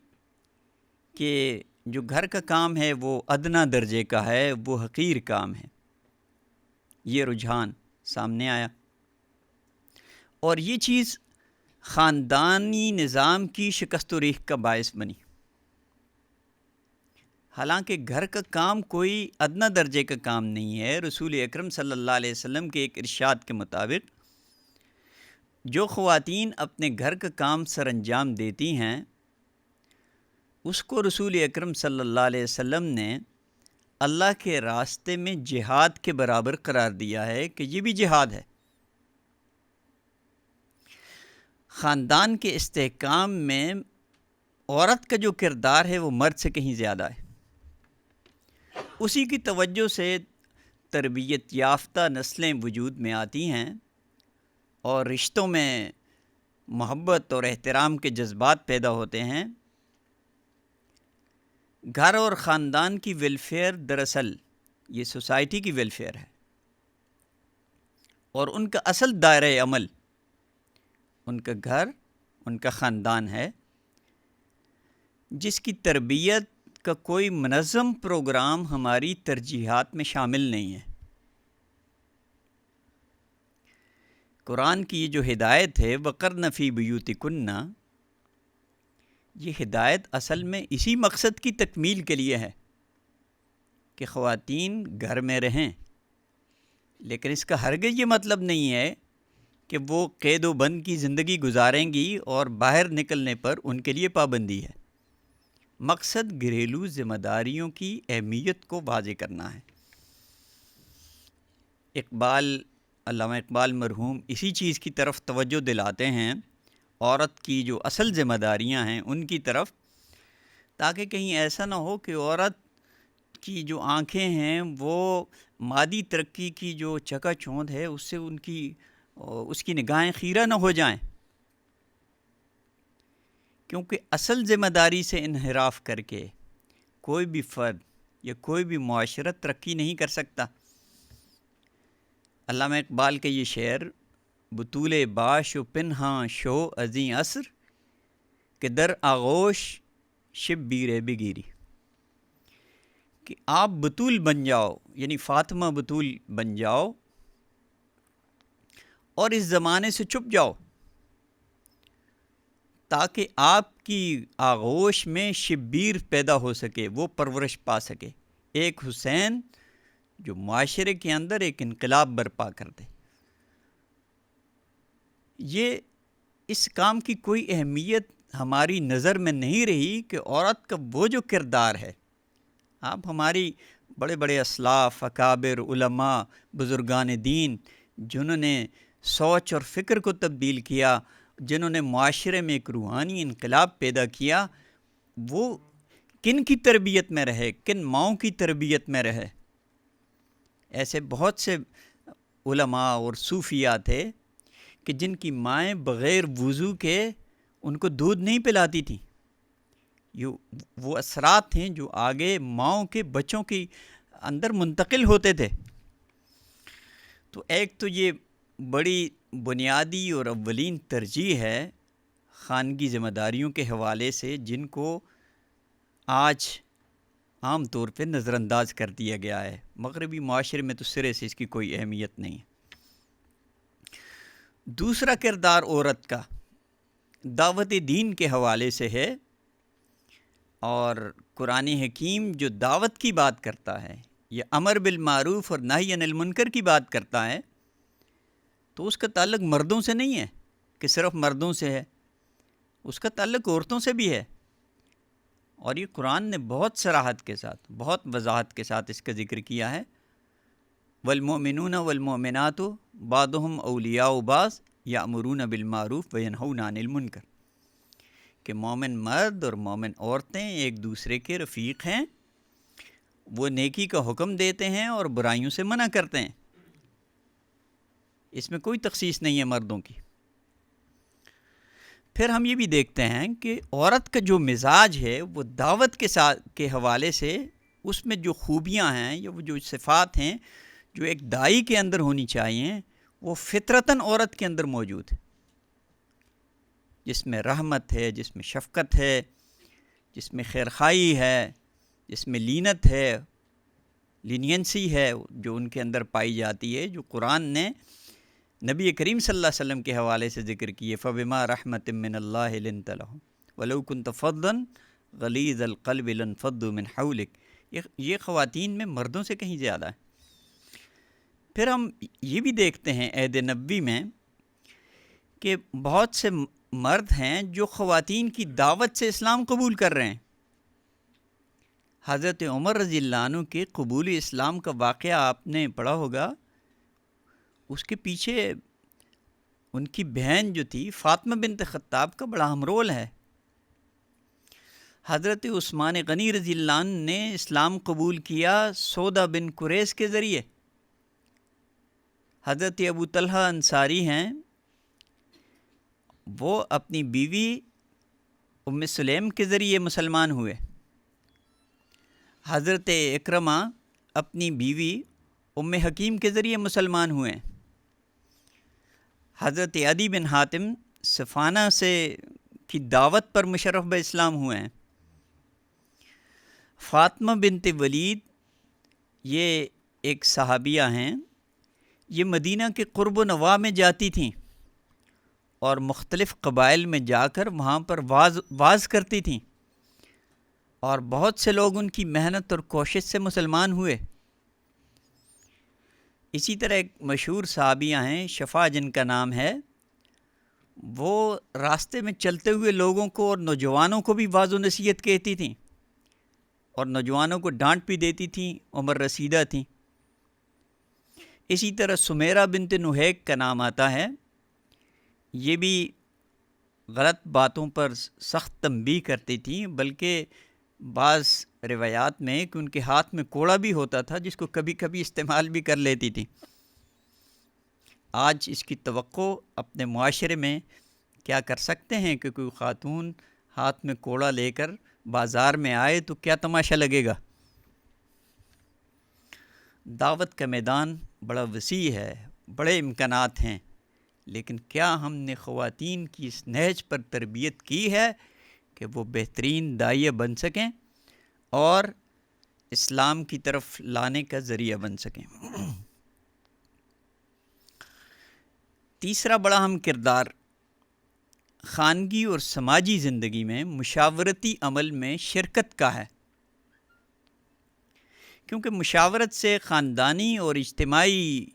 کہ جو گھر کا کام ہے وہ ادنا درجے کا ہے، وہ حقیر کام ہے۔ یہ رجحان سامنے آیا اور یہ چیز خاندانی نظام کی شکست و ریخ کا باعث بنی۔ حالانکہ گھر کا کام کوئی ادنا درجے کا کام نہیں ہے۔ رسول اکرم صلی اللہ علیہ وسلم کے ایک ارشاد کے مطابق جو خواتین اپنے گھر کا کام سر انجام دیتی ہیں اس کو رسول اکرم صلی اللہ علیہ وسلم نے اللہ کے راستے میں جہاد کے برابر قرار دیا ہے کہ یہ بھی جہاد ہے۔ خاندان کے استحکام میں عورت کا جو کردار ہے وہ مرد سے کہیں زیادہ ہے۔ اسی کی توجہ سے تربیت یافتہ نسلیں وجود میں آتی ہیں اور رشتوں میں محبت اور احترام کے جذبات پیدا ہوتے ہیں۔ گھر اور خاندان کی ویلفیئر دراصل یہ سوسائٹی کی ویلفیئر ہے اور ان کا اصل دائرۂ عمل ان کا گھر، ان کا خاندان ہے، جس کی تربیت کا کوئی منظم پروگرام ہماری ترجیحات میں شامل نہیں ہے۔ قرآن کی یہ جو ہدایت ہے وَقَرْنَ فِي بُيُوتِكُنَّ، یہ ہدایت اصل میں اسی مقصد کی تکمیل کے لیے ہے کہ خواتین گھر میں رہیں، لیکن اس کا ہرگز یہ مطلب نہیں ہے کہ وہ قید و بند کی زندگی گزاریں گی اور باہر نکلنے پر ان کے لیے پابندی ہے۔ مقصد گھریلو ذمہ داریوں کی اہمیت کو واضح کرنا ہے۔ علامہ اقبال مرحوم اسی چیز کی طرف توجہ دلاتے ہیں، عورت کی جو اصل ذمہ داریاں ہیں ان کی طرف، تاکہ کہیں ایسا نہ ہو کہ عورت کی جو آنکھیں ہیں وہ مادی ترقی کی جو چکا چوندھ ہے اس سے اس کی نگاہیں خیرہ نہ ہو جائیں، کیونکہ اصل ذمہ داری سے انحراف کر کے کوئی بھی فرد یا کوئی بھی معاشرہ ترقی نہیں کر سکتا۔ علامہ اقبال کے یہ شعر بطول باش و پنہاں شو ازیں عصر کہ در آغوش شب بیرے بگیری، کہ آپ بطول بن جاؤ، یعنی فاطمہ بطول بن جاؤ اور اس زمانے سے چھپ جاؤ تاکہ آپ کی آغوش میں شبیر پیدا ہو سکے، وہ پرورش پا سکے، ایک حسین جو معاشرے کے اندر ایک انقلاب برپا کر دے۔ یہ اس کام کی کوئی اہمیت ہماری نظر میں نہیں رہی کہ عورت کا وہ جو کردار ہے، آپ ہماری بڑے بڑے اسلاف، اکابر، علماء، بزرگان دین جنہوں نے سوچ اور فکر کو تبدیل کیا، جنہوں نے معاشرے میں ایک روحانی انقلاب پیدا کیا، وہ کن کی تربیت میں رہے، کن ماؤں کی تربیت میں رہے۔ ایسے بہت سے علماء اور صوفیاء تھے کہ جن کی مائیں بغیر وضو کے ان کو دودھ نہیں پلاتی تھیں۔ وہ اثرات تھیں جو آگے ماؤں کے بچوں کی اندر منتقل ہوتے تھے۔ تو ایک تو یہ بڑی بنیادی اور اولین ترجیح ہے خانگی ذمہ داریوں کے حوالے سے، جن کو آج عام طور پہ نظر انداز کر دیا گیا ہے۔ مغربی معاشرے میں تو سرے سے اس کی کوئی اہمیت نہیں ہے۔ دوسرا کردار عورت کا دعوت دین کے حوالے سے ہے، اور قرآن حکیم جو دعوت کی بات کرتا ہے یا امر بالمعروف اور نہی عن المنکر کی بات کرتا ہے تو اس کا تعلق مردوں سے نہیں ہے کہ صرف مردوں سے ہے، اس کا تعلق عورتوں سے بھی ہے۔ اور یہ قرآن نے بہت صراحت کے ساتھ، بہت وضاحت کے ساتھ اس کا ذکر کیا ہے۔ والمؤمنون والمؤمنات بعضهم اولیاء بعض یأمرون بالمعروف وینہون عن المنکر، کہ مومن مرد اور مومن عورتیں ایک دوسرے کے رفیق ہیں، وہ نیکی کا حکم دیتے ہیں اور برائیوں سے منع کرتے ہیں، اس میں کوئی تخصیص نہیں ہے مردوں کی۔ پھر ہم یہ بھی دیکھتے ہیں کہ عورت کا جو مزاج ہے وہ دعوت کے حوالے سے اس میں جو خوبیاں ہیں یا وہ جو صفات ہیں جو ایک داعی کے اندر ہونی چاہیے، وہ فطرتاً عورت کے اندر موجود ہے، جس میں رحمت ہے، جس میں شفقت ہے، جس میں خیرخواہی ہے، جس میں لینت ہے، لینینسی ہے جو ان کے اندر پائی جاتی ہے، جو قرآن نے نبی کریم صلی اللہ علیہ وسلم کے حوالے سے ذکر کیے، فَبِمَا رَحْمَةٍ مِّنَ اللَّهِ لِنْتَ لَهُمْ وَلَوْ كُنْتَ فَضًّا غَلِيظَ الْقَلْبِ لَانفَضُّوا مِنْ حَوْلِكَ۔ یہ خواتین میں مردوں سے کہیں زیادہ ہے۔ پھر ہم یہ بھی دیکھتے ہیں عہد نبوی میں کہ بہت سے مرد ہیں جو خواتین کی دعوت سے اسلام قبول کر رہے ہیں۔ حضرت عمر رضی اللہ عنہ کے قبول اسلام کا واقعہ آپ نے پڑھا ہوگا، اس کے پیچھے ان کی بہن جو تھی فاطمہ بنت خطاب کا بڑا اہم رول ہے۔ حضرت عثمان غنی رضی اللہ عنہ نے اسلام قبول کیا سودا بن قریظ کے ذریعے۔ حضرت ابو طلحہ انصاری ہیں، وہ اپنی بیوی ام سلیم کے ذریعے مسلمان ہوئے۔ حضرت اکرمہ اپنی بیوی ام حکیم کے ذریعے مسلمان ہوئے۔ حضرت عدی بن حاتم صفانہ سے کی دعوت پر مشرف بہ اسلام ہوئے ہیں۔ فاطمہ بنت ولید یہ ایک صحابیہ ہیں، یہ مدینہ کے قرب و نواح میں جاتی تھیں اور مختلف قبائل میں جا کر وہاں پر واز کرتی تھیں، اور بہت سے لوگ ان کی محنت اور کوشش سے مسلمان ہوئے۔ اسی طرح ایک مشہور صحابیہ ہیں شفا جن کا نام ہے، وہ راستے میں چلتے ہوئے لوگوں کو اور نوجوانوں کو بھی واعظ و نصیحت کہتی تھیں اور نوجوانوں کو ڈانٹ بھی دیتی تھیں، عمر رسیدہ تھیں۔ اسی طرح سمیرہ بنت نحیک کا نام آتا ہے، یہ بھی غلط باتوں پر سخت تنبیہ کرتی تھیں، بلکہ بعض روایات میں کہ ان کے ہاتھ میں کوڑا بھی ہوتا تھا جس کو کبھی کبھی استعمال بھی کر لیتی تھی۔ آج اس کی توقع اپنے معاشرے میں کیا کر سکتے ہیں کہ کوئی خاتون ہاتھ میں کوڑا لے کر بازار میں آئے تو کیا تماشا لگے گا۔ دعوت کا میدان بڑا وسیع ہے، بڑے امکانات ہیں، لیکن کیا ہم نے خواتین کی اس نہج پر تربیت کی ہے کہ وہ بہترین داعیہ بن سکیں اور اسلام کی طرف لانے کا ذریعہ بن سکیں۔ تیسرا بڑا اہم کردار خانگی اور سماجی زندگی میں مشاورتی عمل میں شرکت کا ہے، کیونکہ مشاورت سے خاندانی اور اجتماعی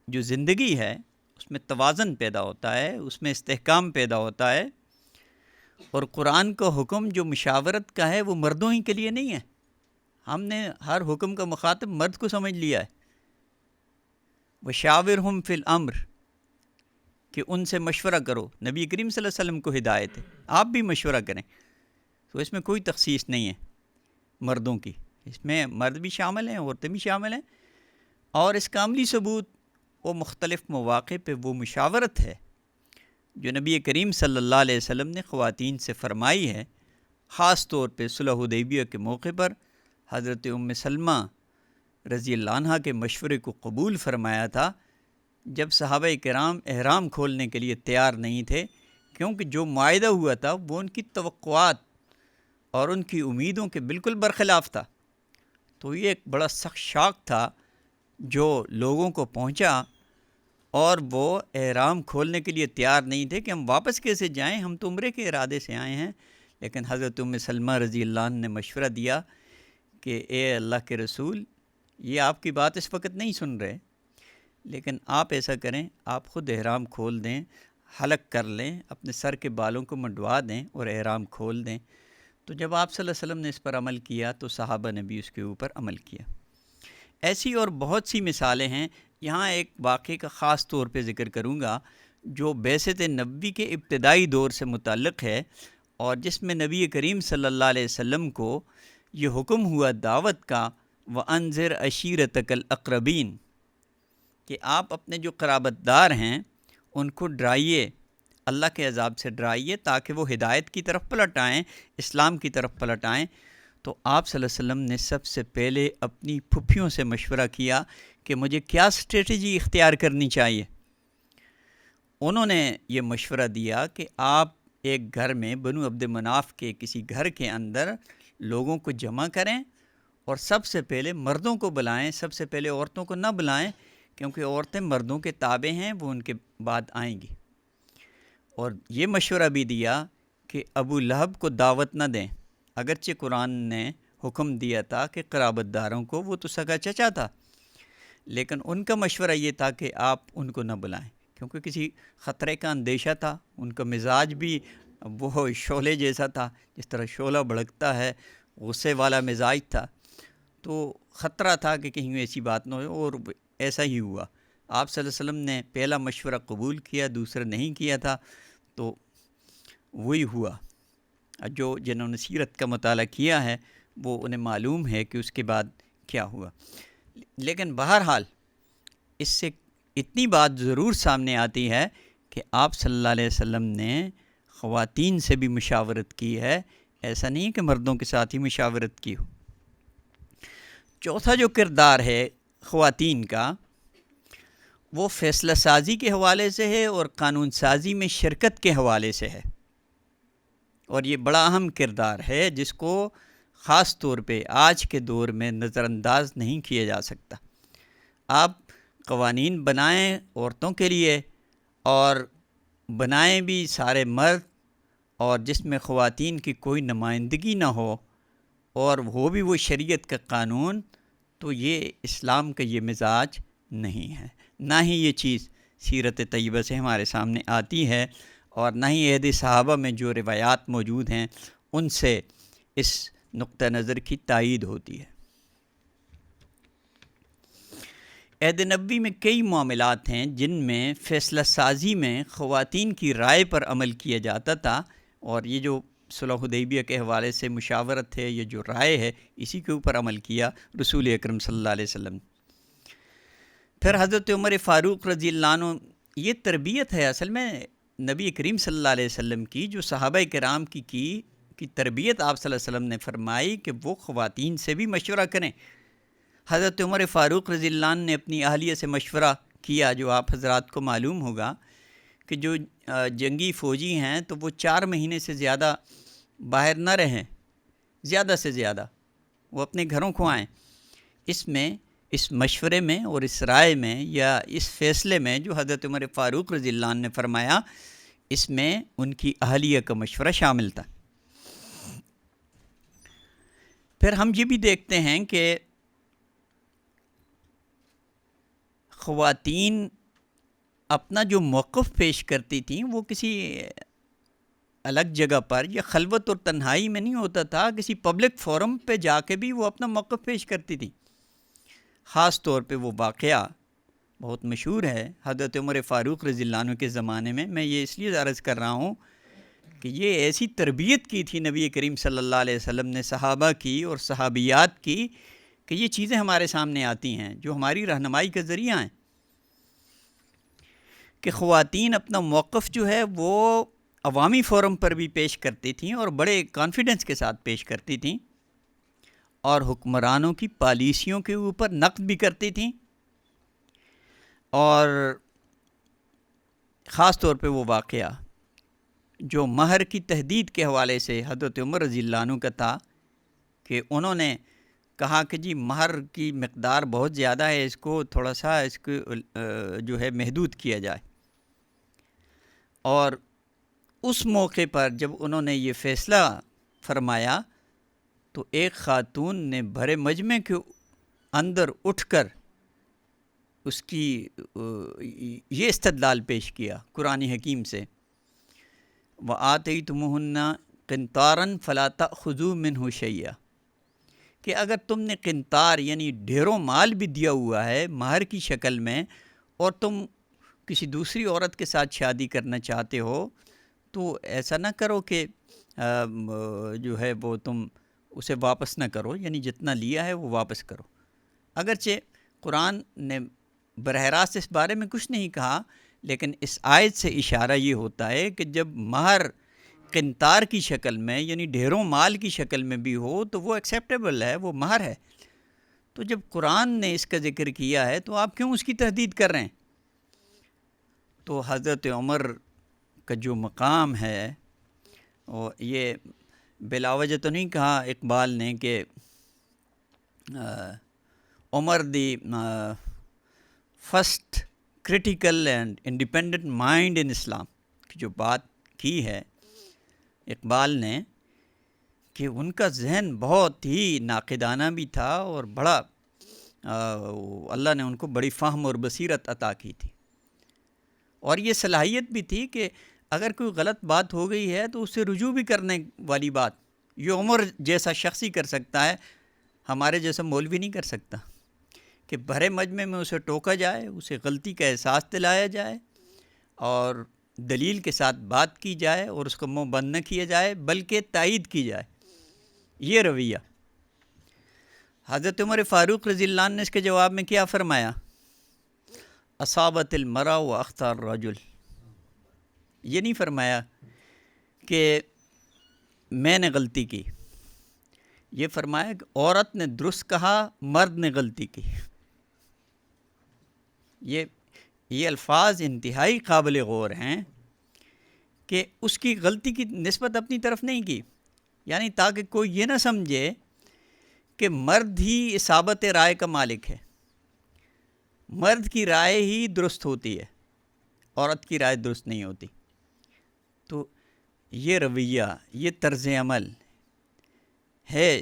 جو زندگی ہے اس میں توازن پیدا ہوتا ہے، اس میں استحکام پیدا ہوتا ہے، اور قرآن کا حکم جو مشاورت کا ہے وہ مردوں ہی کے لیے نہیں ہے۔ ہم نے ہر حکم کا مخاطب مرد کو سمجھ لیا ہے۔ وَشَاوِرْهُمْ فِي الْأَمْرِ، کہ ان سے مشورہ کرو، نبی کریم صلی اللہ علیہ وسلم کو ہدایت ہے، آپ بھی مشورہ کریں۔ تو اس میں کوئی تخصیص نہیں ہے مردوں کی، اس میں مرد بھی شامل ہیں، عورتیں بھی شامل ہیں، اور اس کا عملی ثبوت وہ مختلف مواقع پہ وہ مشاورت ہے جو نبی کریم صلی اللہ علیہ وسلم نے خواتین سے فرمائی ہے۔ خاص طور پہ صلح حدیبیہ کے موقع پر حضرت ام سلمہ رضی اللہ عنہ کے مشورے کو قبول فرمایا تھا، جب صحابہ کرام احرام کھولنے کے لیے تیار نہیں تھے، کیونکہ جو معاہدہ ہوا تھا وہ ان کی توقعات اور ان کی امیدوں کے بالکل برخلاف تھا۔ تو یہ ایک بڑا سخت شاک تھا جو لوگوں کو پہنچا، اور وہ احرام کھولنے کے لیے تیار نہیں تھے کہ ہم واپس کیسے جائیں، ہم تو عمرے کے ارادے سے آئے ہیں۔ لیکن حضرت ام سلمہ رضی اللہ عنہ نے مشورہ دیا کہ اے اللہ کے رسول، یہ آپ کی بات اس وقت نہیں سن رہے، لیکن آپ ایسا کریں، آپ خود احرام کھول دیں، حلق کر لیں، اپنے سر کے بالوں کو منڈوا دیں اور احرام کھول دیں۔ تو جب آپ صلی اللہ علیہ وسلم نے اس پر عمل کیا تو صحابہ نے بھی اس کے اوپر عمل کیا۔ ایسی اور بہت سی مثالیں ہیں۔ یہاں ایک واقعے کا خاص طور پہ ذکر کروں گا جو بعثت نبوی کے ابتدائی دور سے متعلق ہے، اور جس میں نبی کریم صلی اللہ علیہ وسلم کو یہ حکم ہوا دعوت کا، وَأَنذِرْ عَشِيرَتَكَ الْأَقْرَبِينَ، کہ آپ اپنے جو قرابت دار ہیں ان کو ڈرائیے، اللہ کے عذاب سے ڈرائیے تاکہ وہ ہدایت کی طرف پلٹ آئیں، اسلام کی طرف پلٹ آئیں۔ تو آپ صلی اللہ علیہ وسلم نے سب سے پہلے اپنی پھپھیوں سے مشورہ کیا کہ مجھے کیا اسٹریٹجی اختیار کرنی چاہیے۔ انہوں نے یہ مشورہ دیا کہ آپ ایک گھر میں بنو عبد مناف کے کسی گھر کے اندر لوگوں کو جمع کریں اور سب سے پہلے مردوں کو بلائیں، سب سے پہلے عورتوں کو نہ بلائیں، کیونکہ عورتیں مردوں کے تابع ہیں، وہ ان کے بعد آئیں گی۔ اور یہ مشورہ بھی دیا کہ ابو لہب کو دعوت نہ دیں، اگرچہ قرآن نے حکم دیا تھا کہ قرابت داروں کو، وہ تو سگا چچا تھا، لیکن ان کا مشورہ یہ تھا کہ آپ ان کو نہ بلائیں، کیونکہ کسی خطرے کا اندیشہ تھا۔ ان کا مزاج بھی وہ شعلے جیسا تھا، جس طرح شعلہ بھڑکتا ہے، غصے والا مزاج تھا، تو خطرہ تھا کہ کہیں ایسی بات نہ ہو، اور ایسا ہی ہوا۔ آپ صلی اللہ علیہ وسلم نے پہلا مشورہ قبول کیا، دوسرا نہیں کیا تھا، تو وہی ہوا۔ جو جنہوں نے سیرت کا مطالعہ کیا ہے وہ انہیں معلوم ہے کہ اس کے بعد کیا ہوا۔ لیکن بہرحال اس سے اتنی بات ضرور سامنے آتی ہے کہ آپ صلی اللہ علیہ وسلم نے خواتین سے بھی مشاورت کی ہے، ایسا نہیں کہ مردوں کے ساتھ ہی مشاورت کی ہو۔ چوتھا جو کردار ہے خواتین کا، وہ فیصلہ سازی کے حوالے سے ہے اور قانون سازی میں شرکت کے حوالے سے ہے، اور یہ بڑا اہم کردار ہے جس کو خاص طور پہ آج کے دور میں نظر انداز نہیں کیا جا سکتا۔ آپ قوانین بنائیں عورتوں کے لیے، اور بنائیں بھی سارے مرد، اور جس میں خواتین کی کوئی نمائندگی نہ ہو، اور وہ بھی وہ شریعت کا قانون، تو یہ اسلام کا یہ مزاج نہیں ہے، نہ ہی یہ چیز سیرت طیبہ سے ہمارے سامنے آتی ہے، اور نہ ہی عہد صحابہ میں جو روایات موجود ہیں ان سے اس نقطہ نظر کی تائید ہوتی ہے۔ عہد نبوی میں کئی معاملات ہیں جن میں فیصلہ سازی میں خواتین کی رائے پر عمل کیا جاتا تھا، اور یہ جو صلح حدیبیہ کے حوالے سے مشاورت ہے، یہ جو رائے ہے، اسی کے اوپر عمل کیا رسول اکرم صلی اللہ علیہ وسلم۔ پھر حضرت عمر فاروق رضی اللہ عنہ، یہ تربیت ہے اصل میں نبی کریم صلی اللہ علیہ وسلم کی، جو صحابہ کرام کی تربیت آپ صلی اللہ علیہ وسلم نے فرمائی کہ وہ خواتین سے بھی مشورہ کریں۔ حضرت عمر فاروق رضی اللہ عنہ نے اپنی اہلیہ سے مشورہ کیا، جو آپ حضرات کو معلوم ہوگا کہ جو جنگی فوجی ہیں تو وہ 4 مہینے سے زیادہ باہر نہ رہیں، زیادہ سے زیادہ وہ اپنے گھروں کو آئیں۔ اس مشورے میں اور اس رائے میں یا اس فیصلے میں جو حضرت عمر فاروق رضی اللہ عنہ نے فرمایا، اس میں ان کی اہلیہ کا مشورہ شامل تھا۔ پھر ہم یہ بھی دیکھتے ہیں کہ خواتین اپنا جو موقف پیش کرتی تھیں وہ کسی الگ جگہ پر یا خلوت اور تنہائی میں نہیں ہوتا تھا، کسی پبلک فورم پہ جا کے بھی وہ اپنا موقف پیش کرتی تھیں۔ خاص طور پہ وہ واقعہ بہت مشہور ہے حضرت عمر فاروق رضی اللہ عنہ کے زمانے میں یہ اس لیے عرض کر رہا ہوں کہ یہ ایسی تربیت کی تھی نبی کریم صلی اللہ علیہ وسلم نے صحابہ کی اور صحابیات کی کہ یہ چیزیں ہمارے سامنے آتی ہیں جو ہماری رہنمائی کا ذریعہ ہیں، کہ خواتین اپنا موقف جو ہے وہ عوامی فورم پر بھی پیش کرتی تھیں اور بڑے کانفیڈنس کے ساتھ پیش کرتی تھیں، اور حکمرانوں کی پالیسیوں کے اوپر نقد بھی کرتی تھیں، اور خاص طور پہ وہ واقعہ جو مہر کی تحدید کے حوالے سے حضرت عمر رضی اللہ عنہ کا تھا کہ انہوں نے کہا کہ جی مہر کی مقدار بہت زیادہ ہے، اس کو تھوڑا سا اس کو جو ہے محدود کیا جائے۔ اور اس موقع پر جب انہوں نے یہ فیصلہ فرمایا تو ایک خاتون نے بھرے مجمع کے اندر اٹھ کر اس کی یہ استدلال پیش کیا قرآن حکیم سے، وَآتَيْتُمُوهُنَّ قِنْطَارًا فَلَا تَأْخُذُوا مِنْهُ شَيْئًا، کہ اگر تم نے قنطار یعنی ڈھیروں مال بھی دیا ہوا ہے مہر کی شکل میں، اور تم کسی دوسری عورت کے ساتھ شادی کرنا چاہتے ہو، تو ایسا نہ کرو کہ جو ہے وہ تم اسے واپس نہ کرو، یعنی جتنا لیا ہے وہ واپس کرو۔ اگرچہ قرآن نے براہ راست اس بارے میں کچھ نہیں کہا، لیکن اس آیت سے اشارہ یہ ہوتا ہے کہ جب مہر قنطار کی شکل میں یعنی ڈھیروں مال کی شکل میں بھی ہو تو وہ ایکسیپٹیبل ہے، وہ مہر ہے۔ تو جب قرآن نے اس کا ذکر کیا ہے تو آپ کیوں اس کی تردید کر رہے ہیں؟ تو حضرت عمر کا جو مقام ہے، اور یہ بلا وجہ تو نہیں کہا اقبال نے کہ Umar the first critical and independent mind in Islam کی جو بات کی ہے اقبال نے، کہ ان کا ذہن بہت ہی ناقدانہ بھی تھا اور بڑا اللہ نے ان کو بڑی فہم اور بصیرت عطا کی تھی، اور یہ صلاحیت بھی تھی کہ اگر کوئی غلط بات ہو گئی ہے تو اس سے رجوع بھی کرنے والی بات یہ عمر جیسا شخص ہی کر سکتا ہے، ہمارے جیسا مولوی نہیں کر سکتا، کہ بھرے مجمع میں اسے ٹوکا جائے، اسے غلطی کا احساس دلایا جائے اور دلیل کے ساتھ بات کی جائے اور اس کو منہ بند نہ کیا جائے بلکہ تائید کی جائے، یہ رویہ۔ حضرت عمر فاروق رضی اللہ عنہ نے اس کے جواب میں کیا فرمایا؟ اصابت المرأ و اختار الرجل، یہ نہیں فرمایا کہ میں نے غلطی کی، یہ فرمایا کہ عورت نے درست کہا، مرد نے غلطی کی۔ یہ الفاظ انتہائی قابل غور ہیں کہ اس کی غلطی کی نسبت اپنی طرف نہیں کی، یعنی تاکہ کوئی یہ نہ سمجھے کہ مرد ہی اصابت رائے کا مالک ہے، مرد کی رائے ہی درست ہوتی ہے، عورت کی رائے درست نہیں ہوتی۔ تو یہ رویہ، یہ طرز عمل ہے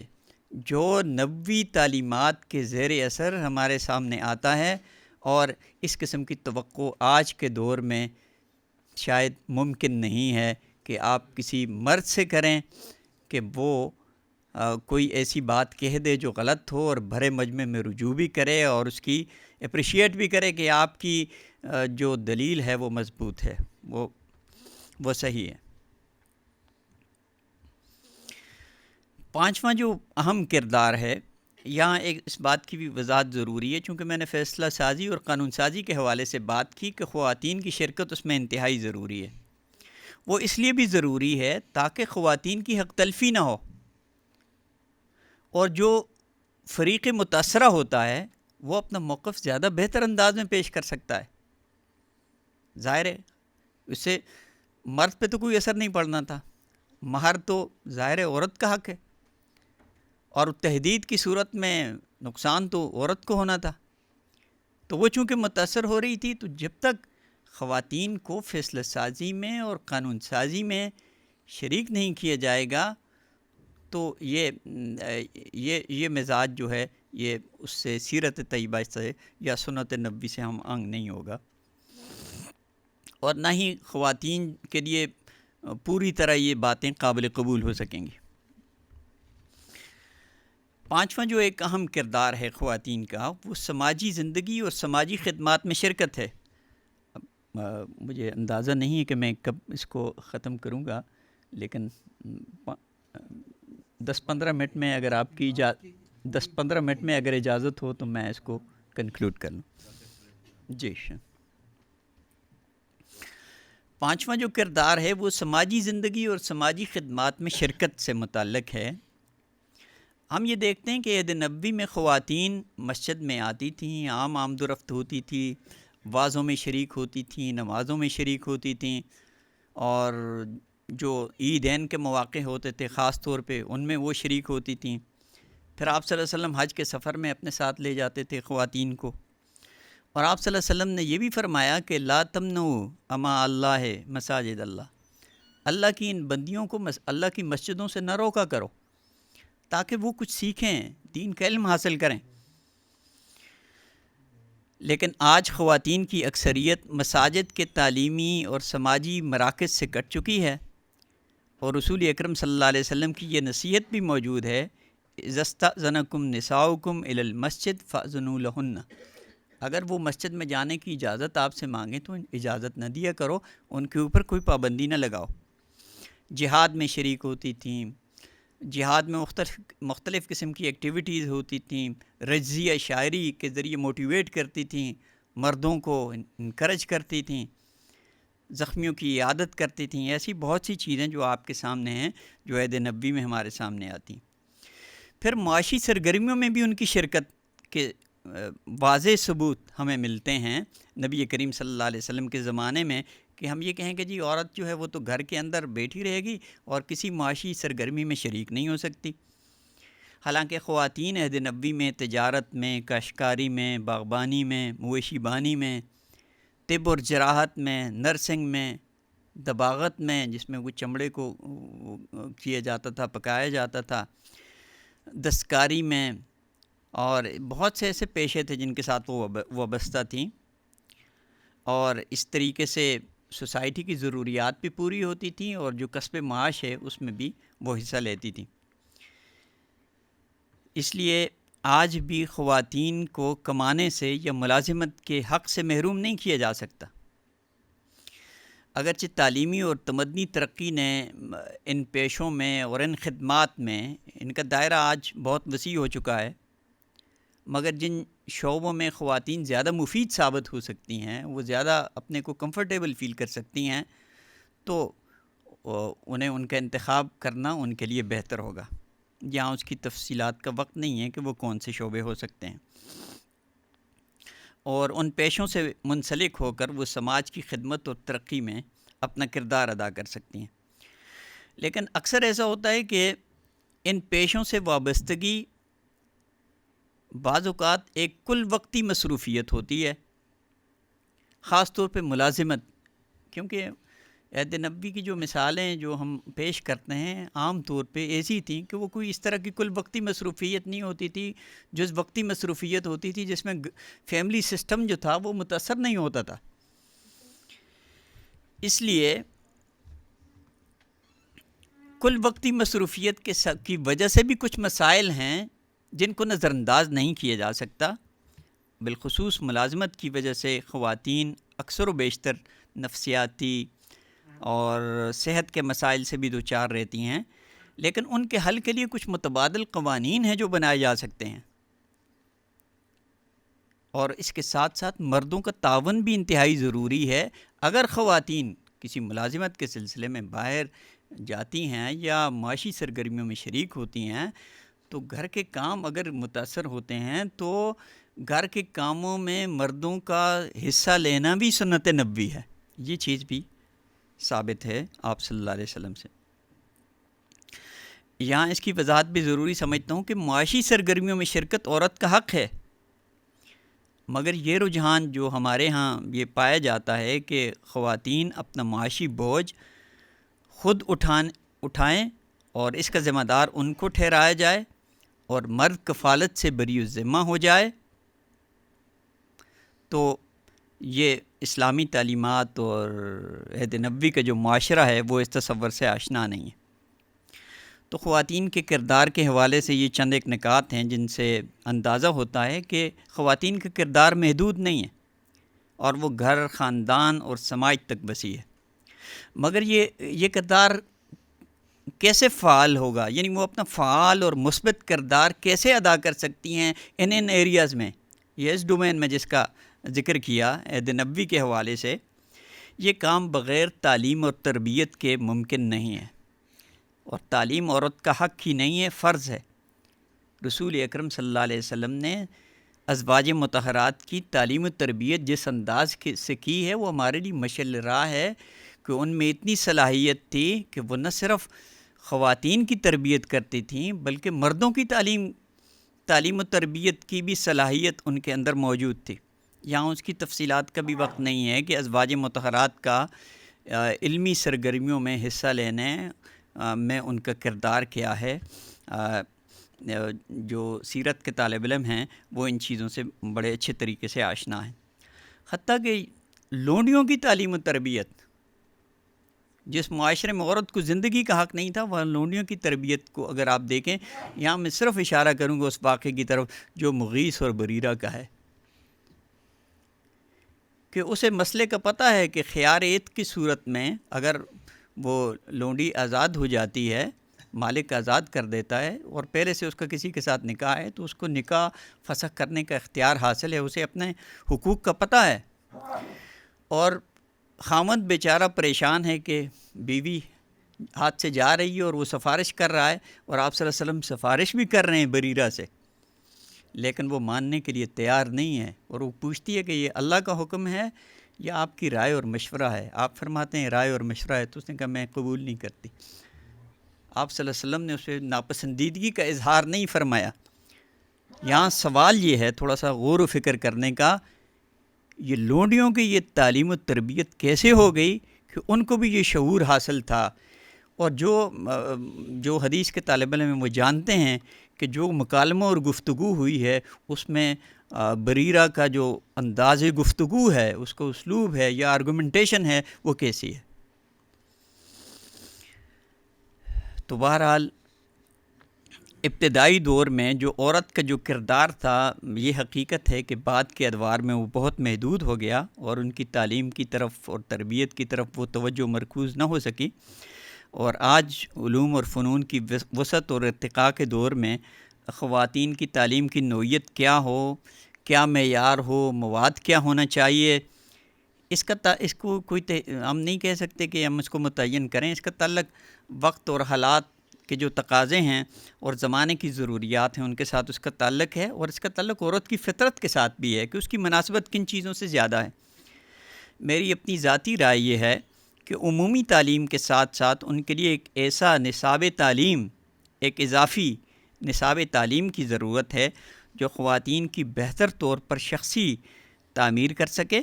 جو نبوی تعلیمات کے زیر اثر ہمارے سامنے آتا ہے، اور اس قسم کی توقع آج کے دور میں شاید ممکن نہیں ہے کہ آپ کسی مرد سے کریں کہ وہ کوئی ایسی بات کہہ دے جو غلط ہو اور بھرے مجمع میں رجوع بھی کرے اور اس کی اپریشیٹ بھی کرے کہ آپ کی جو دلیل ہے وہ مضبوط ہے، وہ صحیح ہے۔ پانچواں جو اہم کردار ہے، یہاں ایک اس بات کی بھی وضاحت ضروری ہے، چونکہ میں نے فیصلہ سازی اور قانون سازی کے حوالے سے بات کی کہ خواتین کی شرکت اس میں انتہائی ضروری ہے۔ وہ اس لیے بھی ضروری ہے تاکہ خواتین کی حق تلفی نہ ہو، اور جو فریق متاثرہ ہوتا ہے وہ اپنا موقف زیادہ بہتر انداز میں پیش کر سکتا ہے۔ ظاہر ہے اس سے مرد پہ تو کوئی اثر نہیں پڑنا تھا، مہر تو ظاہر ہے عورت کا حق ہے، اور تحدید کی صورت میں نقصان تو عورت کو ہونا تھا، تو وہ چونکہ متاثر ہو رہی تھی، تو جب تک خواتین کو فیصلہ سازی میں اور قانون سازی میں شریک نہیں کیا جائے گا تو یہ مزاج جو ہے یہ اس سے سیرت طیبہ سے یا سنت نبوی سے ہم آہنگ نہیں ہوگا، اور نہ ہی خواتین کے لیے پوری طرح یہ باتیں قابل قبول ہو سکیں گی۔ پانچواں جو ایک اہم کردار ہے خواتین کا، وہ سماجی زندگی اور سماجی خدمات میں شرکت ہے۔ مجھے اندازہ نہیں ہے کہ میں کب اس کو ختم کروں گا، لیکن 10-15 منٹ میں اگر آپ کی 10-15 منٹ میں اگر اجازت ہو تو میں اس کو کنکلوڈ کر لوں۔ جی پانچواں جو کردار ہے وہ سماجی زندگی اور سماجی خدمات میں شرکت سے متعلق ہے۔ ہم یہ دیکھتے ہیں کہ عہد نبوی میں خواتین مسجد میں آتی تھیں، عام آمد و رفت ہوتی تھی، وعظوں میں شریک ہوتی تھیں، نمازوں میں شریک ہوتی تھیں، اور جو عیدین کے مواقع ہوتے تھے خاص طور پہ ان میں وہ شریک ہوتی تھیں۔ پھر آپ صلی اللہ علیہ وسلم حج کے سفر میں اپنے ساتھ لے جاتے تھے خواتین کو، اور آپ صلی اللہ علیہ وسلم نے یہ بھی فرمایا کہ لا تمنعوا اما اللہ مساجد اللہ، اللہ کی ان بندیوں کو اللہ کی مسجدوں سے نہ روکا کرو تاکہ وہ کچھ سیکھیں، دین کا علم حاصل کریں۔ لیکن آج خواتین کی اکثریت مساجد کے تعلیمی اور سماجی مراکز سے کٹ چکی ہے، اور رسول اکرم صلی اللہ علیہ وسلم کی یہ نصیحت بھی موجود ہے، اذا استأذنکم نساؤکم الی المسجد فأذنوا لہن، اگر وہ مسجد میں جانے کی اجازت آپ سے مانگیں تو اجازت نہ دیا کرو، ان کے اوپر کوئی پابندی نہ لگاؤ۔ جہاد میں شریک ہوتی تھیں، جہاد میں مختلف قسم کی ایکٹیویٹیز ہوتی تھیں، رجزیہ شاعری کے ذریعے موٹیویٹ کرتی تھیں، مردوں کو انکریج کرتی تھیں، زخمیوں کی عیادت کرتی تھیں. ایسی بہت سی چیزیں جو آپ کے سامنے ہیں، جو عہد نبوی میں ہمارے سامنے آتی. پھر معاشی سرگرمیوں میں بھی ان کی شرکت کے واضح ثبوت ہمیں ملتے ہیں نبی کریم صلی اللہ علیہ وسلم کے زمانے میں، کہ ہم یہ کہیں کہ جی عورت جو ہے وہ تو گھر کے اندر بیٹھی رہے گی اور کسی معاشی سرگرمی میں شریک نہیں ہو سکتی. حالانکہ خواتین عہد نبوی میں تجارت میں، کاشتکاری میں، باغبانی میں، مویشی بانی میں، طب اور جراحت میں، نرسنگ میں، دباغت میں جس میں وہ چمڑے کو کیا جاتا تھا، پکایا جاتا تھا، دستکاری میں، اور بہت سے ایسے پیشے تھے جن کے ساتھ وہ وابستہ تھیں، اور اس طریقے سے سوسائٹی کی ضروریات بھی پوری ہوتی تھیں اور جو کسب معاش ہے اس میں بھی وہ حصہ لیتی تھیں. اس لیے آج بھی خواتین کو کمانے سے یا ملازمت کے حق سے محروم نہیں کیا جا سکتا. اگرچہ تعلیمی اور تمدنی ترقی نے ان پیشوں میں اور ان خدمات میں ان کا دائرہ آج بہت وسیع ہو چکا ہے، مگر جن شعبوں میں خواتین زیادہ مفید ثابت ہو سکتی ہیں، وہ زیادہ اپنے کو کمفرٹیبل فیل کر سکتی ہیں، تو انہیں ان کا انتخاب کرنا ان کے لیے بہتر ہوگا. یہاں اس کی تفصیلات کا وقت نہیں ہے کہ وہ کون سے شعبے ہو سکتے ہیں، اور ان پیشوں سے منسلک ہو کر وہ سماج کی خدمت اور ترقی میں اپنا کردار ادا کر سکتی ہیں. لیکن اکثر ایسا ہوتا ہے کہ ان پیشوں سے وابستگی بعض اوقات ایک کل وقتی مصروفیت ہوتی ہے، خاص طور پہ ملازمت، کیونکہ عہد نبوی کی جو مثالیں جو ہم پیش کرتے ہیں عام طور پہ ایسی تھیں کہ وہ کوئی اس طرح کی کل وقتی مصروفیت نہیں ہوتی تھی، جو وقتی مصروفیت ہوتی تھی جس میں فیملی سسٹم جو تھا وہ متاثر نہیں ہوتا تھا. اس لیے کل وقتی مصروفیت کی وجہ سے بھی کچھ مسائل ہیں جن کو نظر انداز نہیں کیا جا سکتا. بالخصوص ملازمت کی وجہ سے خواتین اکثر و بیشتر نفسیاتی اور صحت کے مسائل سے بھی دوچار رہتی ہیں، لیکن ان کے حل کے لیے کچھ متبادل قوانین ہیں جو بنائے جا سکتے ہیں، اور اس کے ساتھ ساتھ مردوں کا تعاون بھی انتہائی ضروری ہے. اگر خواتین کسی ملازمت کے سلسلے میں باہر جاتی ہیں یا معاشی سرگرمیوں میں شریک ہوتی ہیں تو گھر کے کام اگر متاثر ہوتے ہیں تو گھر کے کاموں میں مردوں کا حصہ لینا بھی سنت نبوی ہے. یہ چیز بھی ثابت ہے آپ صلی اللہ علیہ وسلم سے. یہاں اس کی وضاحت بھی ضروری سمجھتا ہوں کہ معاشی سرگرمیوں میں شرکت عورت کا حق ہے، مگر یہ رجحان جو ہمارے ہاں یہ پایا جاتا ہے کہ خواتین اپنا معاشی بوجھ خود اٹھائیں اور اس کا ذمہ دار ان کو ٹھہرایا جائے اور مرد کفالت سے بری الذمہ ہو جائے، تو یہ اسلامی تعلیمات اور عہد نبوی کا جو معاشرہ ہے وہ اس تصور سے آشنا نہیں ہے. تو خواتین کے کردار کے حوالے سے یہ چند ایک نکات ہیں جن سے اندازہ ہوتا ہے کہ خواتین کا کردار محدود نہیں ہے اور وہ گھر، خاندان اور سماج تک وسیع ہے. مگر یہ کردار کیسے فعال ہوگا، یعنی وہ اپنا فعال اور مثبت کردار کیسے ادا کر سکتی ہیں ان ایریاز میں، یہ اس ڈومین میں جس کا ذکر کیا عہد نبوی کے حوالے سے، یہ کام بغیر تعلیم اور تربیت کے ممکن نہیں ہے. اور تعلیم عورت کا حق ہی نہیں ہے، فرض ہے. رسول اکرم صلی اللہ علیہ وسلم نے ازواج مطہرات کی تعلیم و تربیت جس انداز سے کی ہے وہ ہمارے لیے مشعل راہ ہے کہ ان میں اتنی صلاحیت تھی کہ وہ نہ صرف خواتین کی تربیت کرتی تھیں بلکہ مردوں کی تعلیم و تربیت کی بھی صلاحیت ان کے اندر موجود تھی. یہاں اس کی تفصیلات کا بھی وقت نہیں ہے کہ ازواج مطہرات کا علمی سرگرمیوں میں حصہ لینے میں ان کا کردار کیا ہے. جو سیرت کے طالب علم ہیں وہ ان چیزوں سے بڑے اچھے طریقے سے آشنا ہیں. حتیٰ کہ لونڈیوں کی تعلیم و تربیت، جس معاشرے میں عورت کو زندگی کا حق نہیں تھا، وہ لونڈیوں کی تربیت کو اگر آپ دیکھیں، یہاں میں صرف اشارہ کروں گا اس واقعے کی طرف جو مغیث اور بریرہ کا ہے، کہ اسے مسئلے کا پتہ ہے کہ خیار عید کی صورت میں اگر وہ لونڈی آزاد ہو جاتی ہے، مالک آزاد کر دیتا ہے، اور پہلے سے اس کا کسی کے ساتھ نکاح ہے تو اس کو نکاح فسخ کرنے کا اختیار حاصل ہے، اسے اپنے حقوق کا پتہ ہے. اور خامد بیچارہ پریشان ہے کہ بیوی ہاتھ سے جا رہی ہے اور وہ سفارش کر رہا ہے، اور آپ صلی اللہ علیہ وسلم سفارش بھی کر رہے ہیں بریرہ سے، لیکن وہ ماننے کے لیے تیار نہیں ہے. اور وہ پوچھتی ہے کہ یہ اللہ کا حکم ہے یا آپ کی رائے اور مشورہ ہے؟ آپ فرماتے ہیں رائے اور مشورہ ہے. تو اس نے کہا میں قبول نہیں کرتی. آپ صلی اللہ علیہ وسلم نے اسے ناپسندیدگی کا اظہار نہیں فرمایا. یہاں سوال یہ ہے تھوڑا سا غور و فکر کرنے کا، یہ لونڈیوں کی یہ تعلیم و تربیت کیسے ہو گئی کہ ان کو بھی یہ شعور حاصل تھا. اور جو حدیث کے طالب علم وہ جانتے ہیں کہ جو مکالمہ اور گفتگو ہوئی ہے اس میں بریرہ کا جو انداز گفتگو ہے، اس کا اسلوب ہے یا آرگومنٹیشن ہے، وہ کیسی ہے. تو بہرحال ابتدائی دور میں جو عورت کا جو کردار تھا، یہ حقیقت ہے کہ بعد کے ادوار میں وہ بہت محدود ہو گیا اور ان کی تعلیم کی طرف اور تربیت کی طرف وہ توجہ مرکوز نہ ہو سکی. اور آج علوم اور فنون کی وسعت اور ارتقاء کے دور میں خواتین کی تعلیم کی نوعیت کیا ہو، کیا معیار ہو، مواد کیا ہونا چاہیے، اس کو کوئی ہم نہیں کہہ سکتے کہ ہم اس کو متعین کریں. اس کا تعلق وقت اور حالات کے جو تقاضے ہیں اور زمانے کی ضروریات ہیں ان کے ساتھ اس کا تعلق ہے، اور اس کا تعلق عورت کی فطرت کے ساتھ بھی ہے کہ اس کی مناسبت کن چیزوں سے زیادہ ہے. میری اپنی ذاتی رائے یہ ہے کہ عمومی تعلیم کے ساتھ ساتھ ان کے لیے ایک ایسا نصاب تعلیم، ایک اضافی نصاب تعلیم کی ضرورت ہے جو خواتین کی بہتر طور پر شخصی تعمیر کر سکے،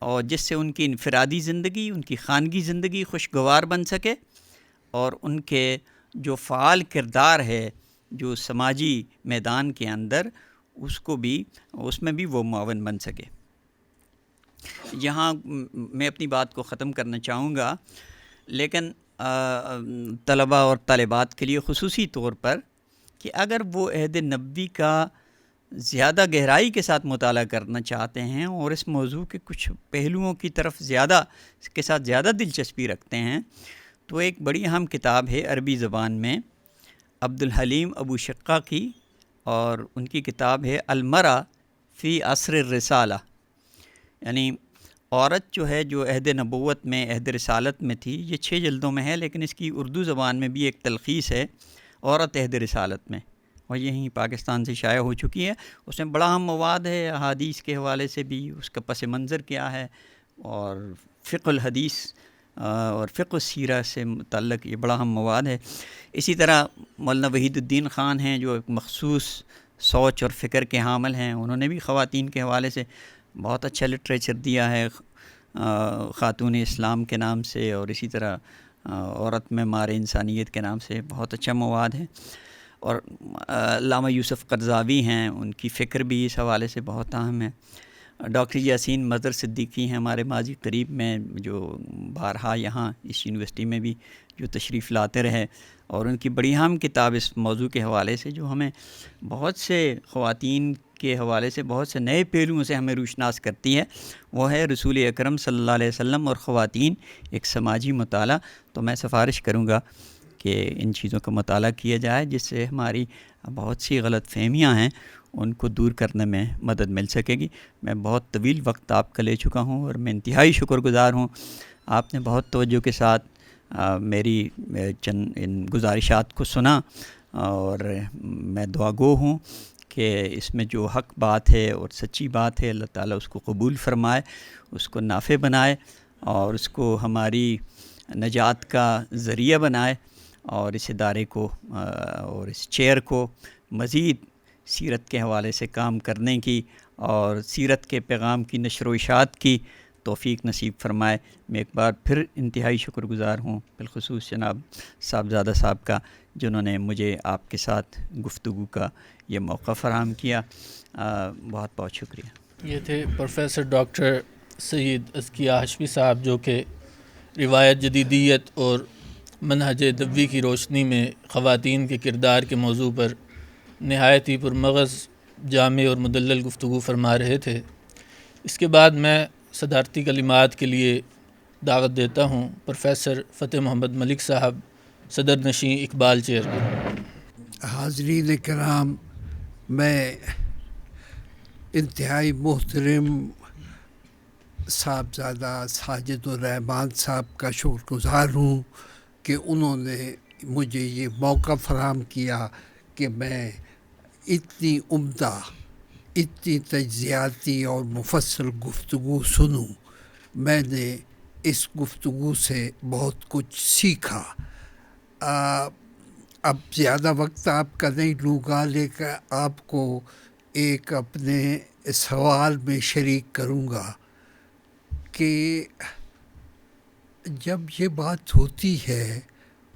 اور جس سے ان کی انفرادی زندگی، ان کی خانگی زندگی خوشگوار بن سکے، اور ان کے جو فعال کردار ہے جو سماجی میدان کے اندر اس میں بھی وہ معاون بن سکے. یہاں میں اپنی بات کو ختم کرنا چاہوں گا، لیکن طلباء اور طالبات کے لیے خصوصی طور پر کہ اگر وہ عہد نبوی کا زیادہ گہرائی کے ساتھ مطالعہ کرنا چاہتے ہیں اور اس موضوع کے کچھ پہلوؤں کی طرف زیادہ دلچسپی رکھتے ہیں، تو ایک بڑی اہم کتاب ہے عربی زبان میں عبدالحلیم ابو شقہ کی، اور ان کی کتاب ہے المرأة فی عصر الرسالہ. یعنی عورت جو ہے جو عہد نبوت میں، عہد رسالت میں تھی، یہ 6 جلدوں میں ہے، لیکن اس کی اردو زبان میں بھی ایک تلخیص ہے عورت عہد رسالت میں، اور یہیں پاکستان سے شائع ہو چکی ہے. اس میں بڑا اہم مواد ہے، احادیث کے حوالے سے بھی اس کا پس منظر کیا ہے، اور فقہ الحدیث اور فقہ السیرہ سے متعلق یہ بڑا اہم مواد ہے. اسی طرح مولانا وحید الدین خان ہیں جو ایک مخصوص سوچ اور فکر کے حامل ہیں، انہوں نے بھی خواتین کے حوالے سے بہت اچھا لٹریچر دیا ہے، خاتون اسلام کے نام سے، اور اسی طرح عورت میں مار انسانیت کے نام سے بہت اچھا مواد ہے. اور علامہ یوسف قرضاوی ہیں، ان کی فکر بھی اس حوالے سے بہت اہم ہے. ڈاکٹر یاسین مظہر صدیقی ہیں ہمارے ماضی قریب میں، جو بارہا یہاں اس یونیورسٹی میں بھی جو تشریف لاتے رہے، اور ان کی بڑی اہم کتاب اس موضوع کے حوالے سے جو ہمیں بہت سے خواتین کے حوالے سے بہت سے نئے پہلوؤں سے ہمیں روشناس کرتی ہے، وہ ہے رسول اکرم صلی اللہ علیہ وسلم اور خواتین، ایک سماجی مطالعہ. تو میں سفارش کروں گا کہ ان چیزوں کا مطالعہ کیا جائے، جس سے ہماری بہت سی غلط فہمیاں ہیں ان کو دور کرنے میں مدد مل سکے گی. میں بہت طویل وقت آپ کا لے چکا ہوں اور میں انتہائی شکر گزار ہوں. آپ نے بہت توجہ کے ساتھ میری چند ان گزارشات کو سنا، اور میں دعا گو ہوں کہ اس میں جو حق بات ہے اور سچی بات ہے اللہ تعالیٰ اس کو قبول فرمائے، اس کو نافع بنائے، اور اس کو ہماری نجات کا ذریعہ بنائے، اور اس ادارے کو اور اس چیئر کو مزید سیرت کے حوالے سے کام کرنے کی اور سیرت کے پیغام کی نشر و اشاعت کی توفیق نصیب فرمائے. میں ایک بار پھر انتہائی شکر گزار ہوں، بالخصوص جناب صاحبزادہ صاحب کا، جنہوں نے مجھے آپ کے ساتھ گفتگو کا یہ موقع فراہم کیا. بہت بہت شکریہ. یہ تھے پروفیسر ڈاکٹر سید ازکیاء ہاشمی صاحب، جو کہ روایت، جدیدیت اور منہج نبوی کی روشنی میں خواتین کے کردار کے موضوع پر نہایت ہی پرمغز، جامع اور مدلل گفتگو فرما رہے تھے. اس کے بعد میں صدارتی کلمات کے لیے دعوت دیتا ہوں پروفیسر فتح محمد ملک صاحب، صدر نشین اقبال چیئر کو۔ حاضرین کرام، میں انتہائی محترم صاحبزادہ ساجد الرحمان صاحب کا شکر گزار ہوں کہ انہوں نے مجھے یہ موقع فراہم کیا کہ میں اتنی عمدہ، اتنی تجزیاتی اور مفصل گفتگو سنوں۔ میں نے اس گفتگو سے بہت کچھ سیکھا۔ اب زیادہ وقت آپ کا نہیں لوں گا، لیکن آپ کو ایک اپنے سوال میں شریک کروں گا کہ جب یہ بات ہوتی ہے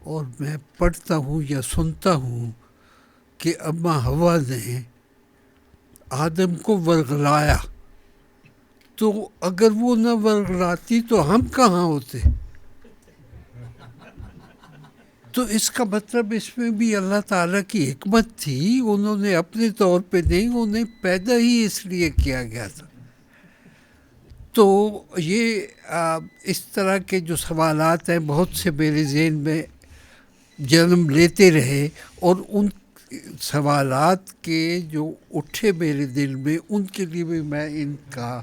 اور میں پڑھتا ہوں یا سنتا ہوں کہ اماں حوا نے آدم کو ورغلایا، تو اگر وہ نہ ورغلاتی تو ہم کہاں ہوتے؟ تو اس کا مطلب اس میں بھی اللہ تعالیٰ کی حکمت تھی، انہوں نے اپنے طور پہ نہیں، انہیں پیدا ہی اس لیے کیا گیا تھا۔ تو یہ اس طرح کے جو سوالات ہیں بہت سے میرے ذہن میں جنم لیتے رہے، اور ان سوالات کے جو اٹھے میرے دل میں، ان کے لیے بھی میں ان کا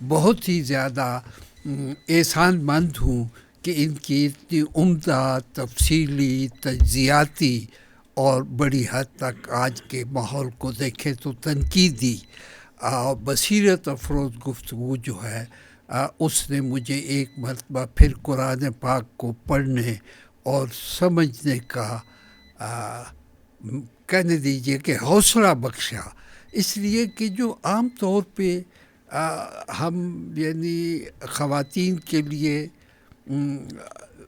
بہت ہی زیادہ احسان مند ہوں کہ ان کی اتنی عمدہ، تفصیلی، تجزیاتی اور بڑی حد تک آج کے ماحول کو دیکھیں تو تنقیدی بصیرت افروز گفتگو جو ہے، اس نے مجھے ایک مرتبہ پھر قرآن پاک کو پڑھنے اور سمجھنے کا کہنے دیجیے کہ حوصلہ بخشا۔ اس لیے کہ جو عام طور پہ ہم یعنی خواتین کے لیے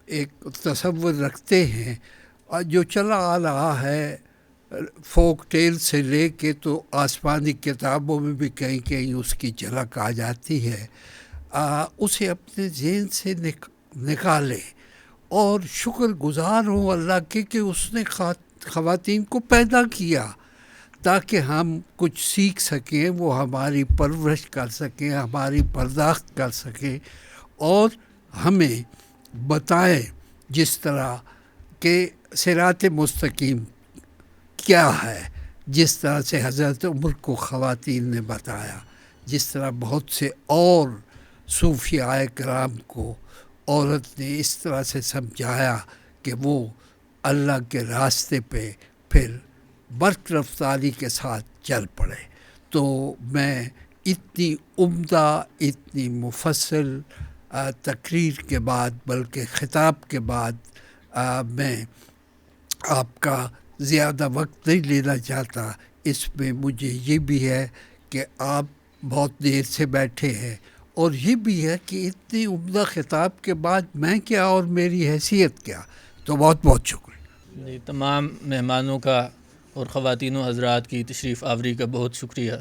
ایک تصور رکھتے ہیں، اور جو چلا آ رہا ہے فوک ٹیل سے لے کے تو آسمانی کتابوں میں بھی کہیں کہیں اس کی جھلک آ جاتی ہے، اسے اپنے ذہن سے نکالیں اور شکر گزار ہوں اللہ کے کہ اس نے خواتین کو پیدا کیا تاکہ ہم کچھ سیکھ سکیں، وہ ہماری پرورش کر سکیں، ہماری پرداخت کر سکیں اور ہمیں بتائیں جس طرح کہ صراط مستقیم کیا ہے، جس طرح سے حضرت عمر کو خواتین نے بتایا، جس طرح بہت سے اور صوفیاء کرام کو عورت نے اس طرح سے سمجھایا کہ وہ اللہ کے راستے پہ پھر برق رفتاری کے ساتھ چل پڑے۔ تو میں اتنی عمدہ، اتنی مفصل تقریر کے بعد، بلکہ خطاب کے بعد، میں آپ کا زیادہ وقت نہیں لینا چاہتا۔ اس میں مجھے یہ بھی ہے کہ آپ بہت دیر سے بیٹھے ہیں، اور یہ بھی ہے کہ اتنی عمدہ خطاب کے بعد میں کیا اور میری حیثیت کیا۔ تو بہت بہت شکریہ جی، تمام مہمانوں کا اور خواتین و حضرات کی تشریف آوری کا بہت شکریہ۔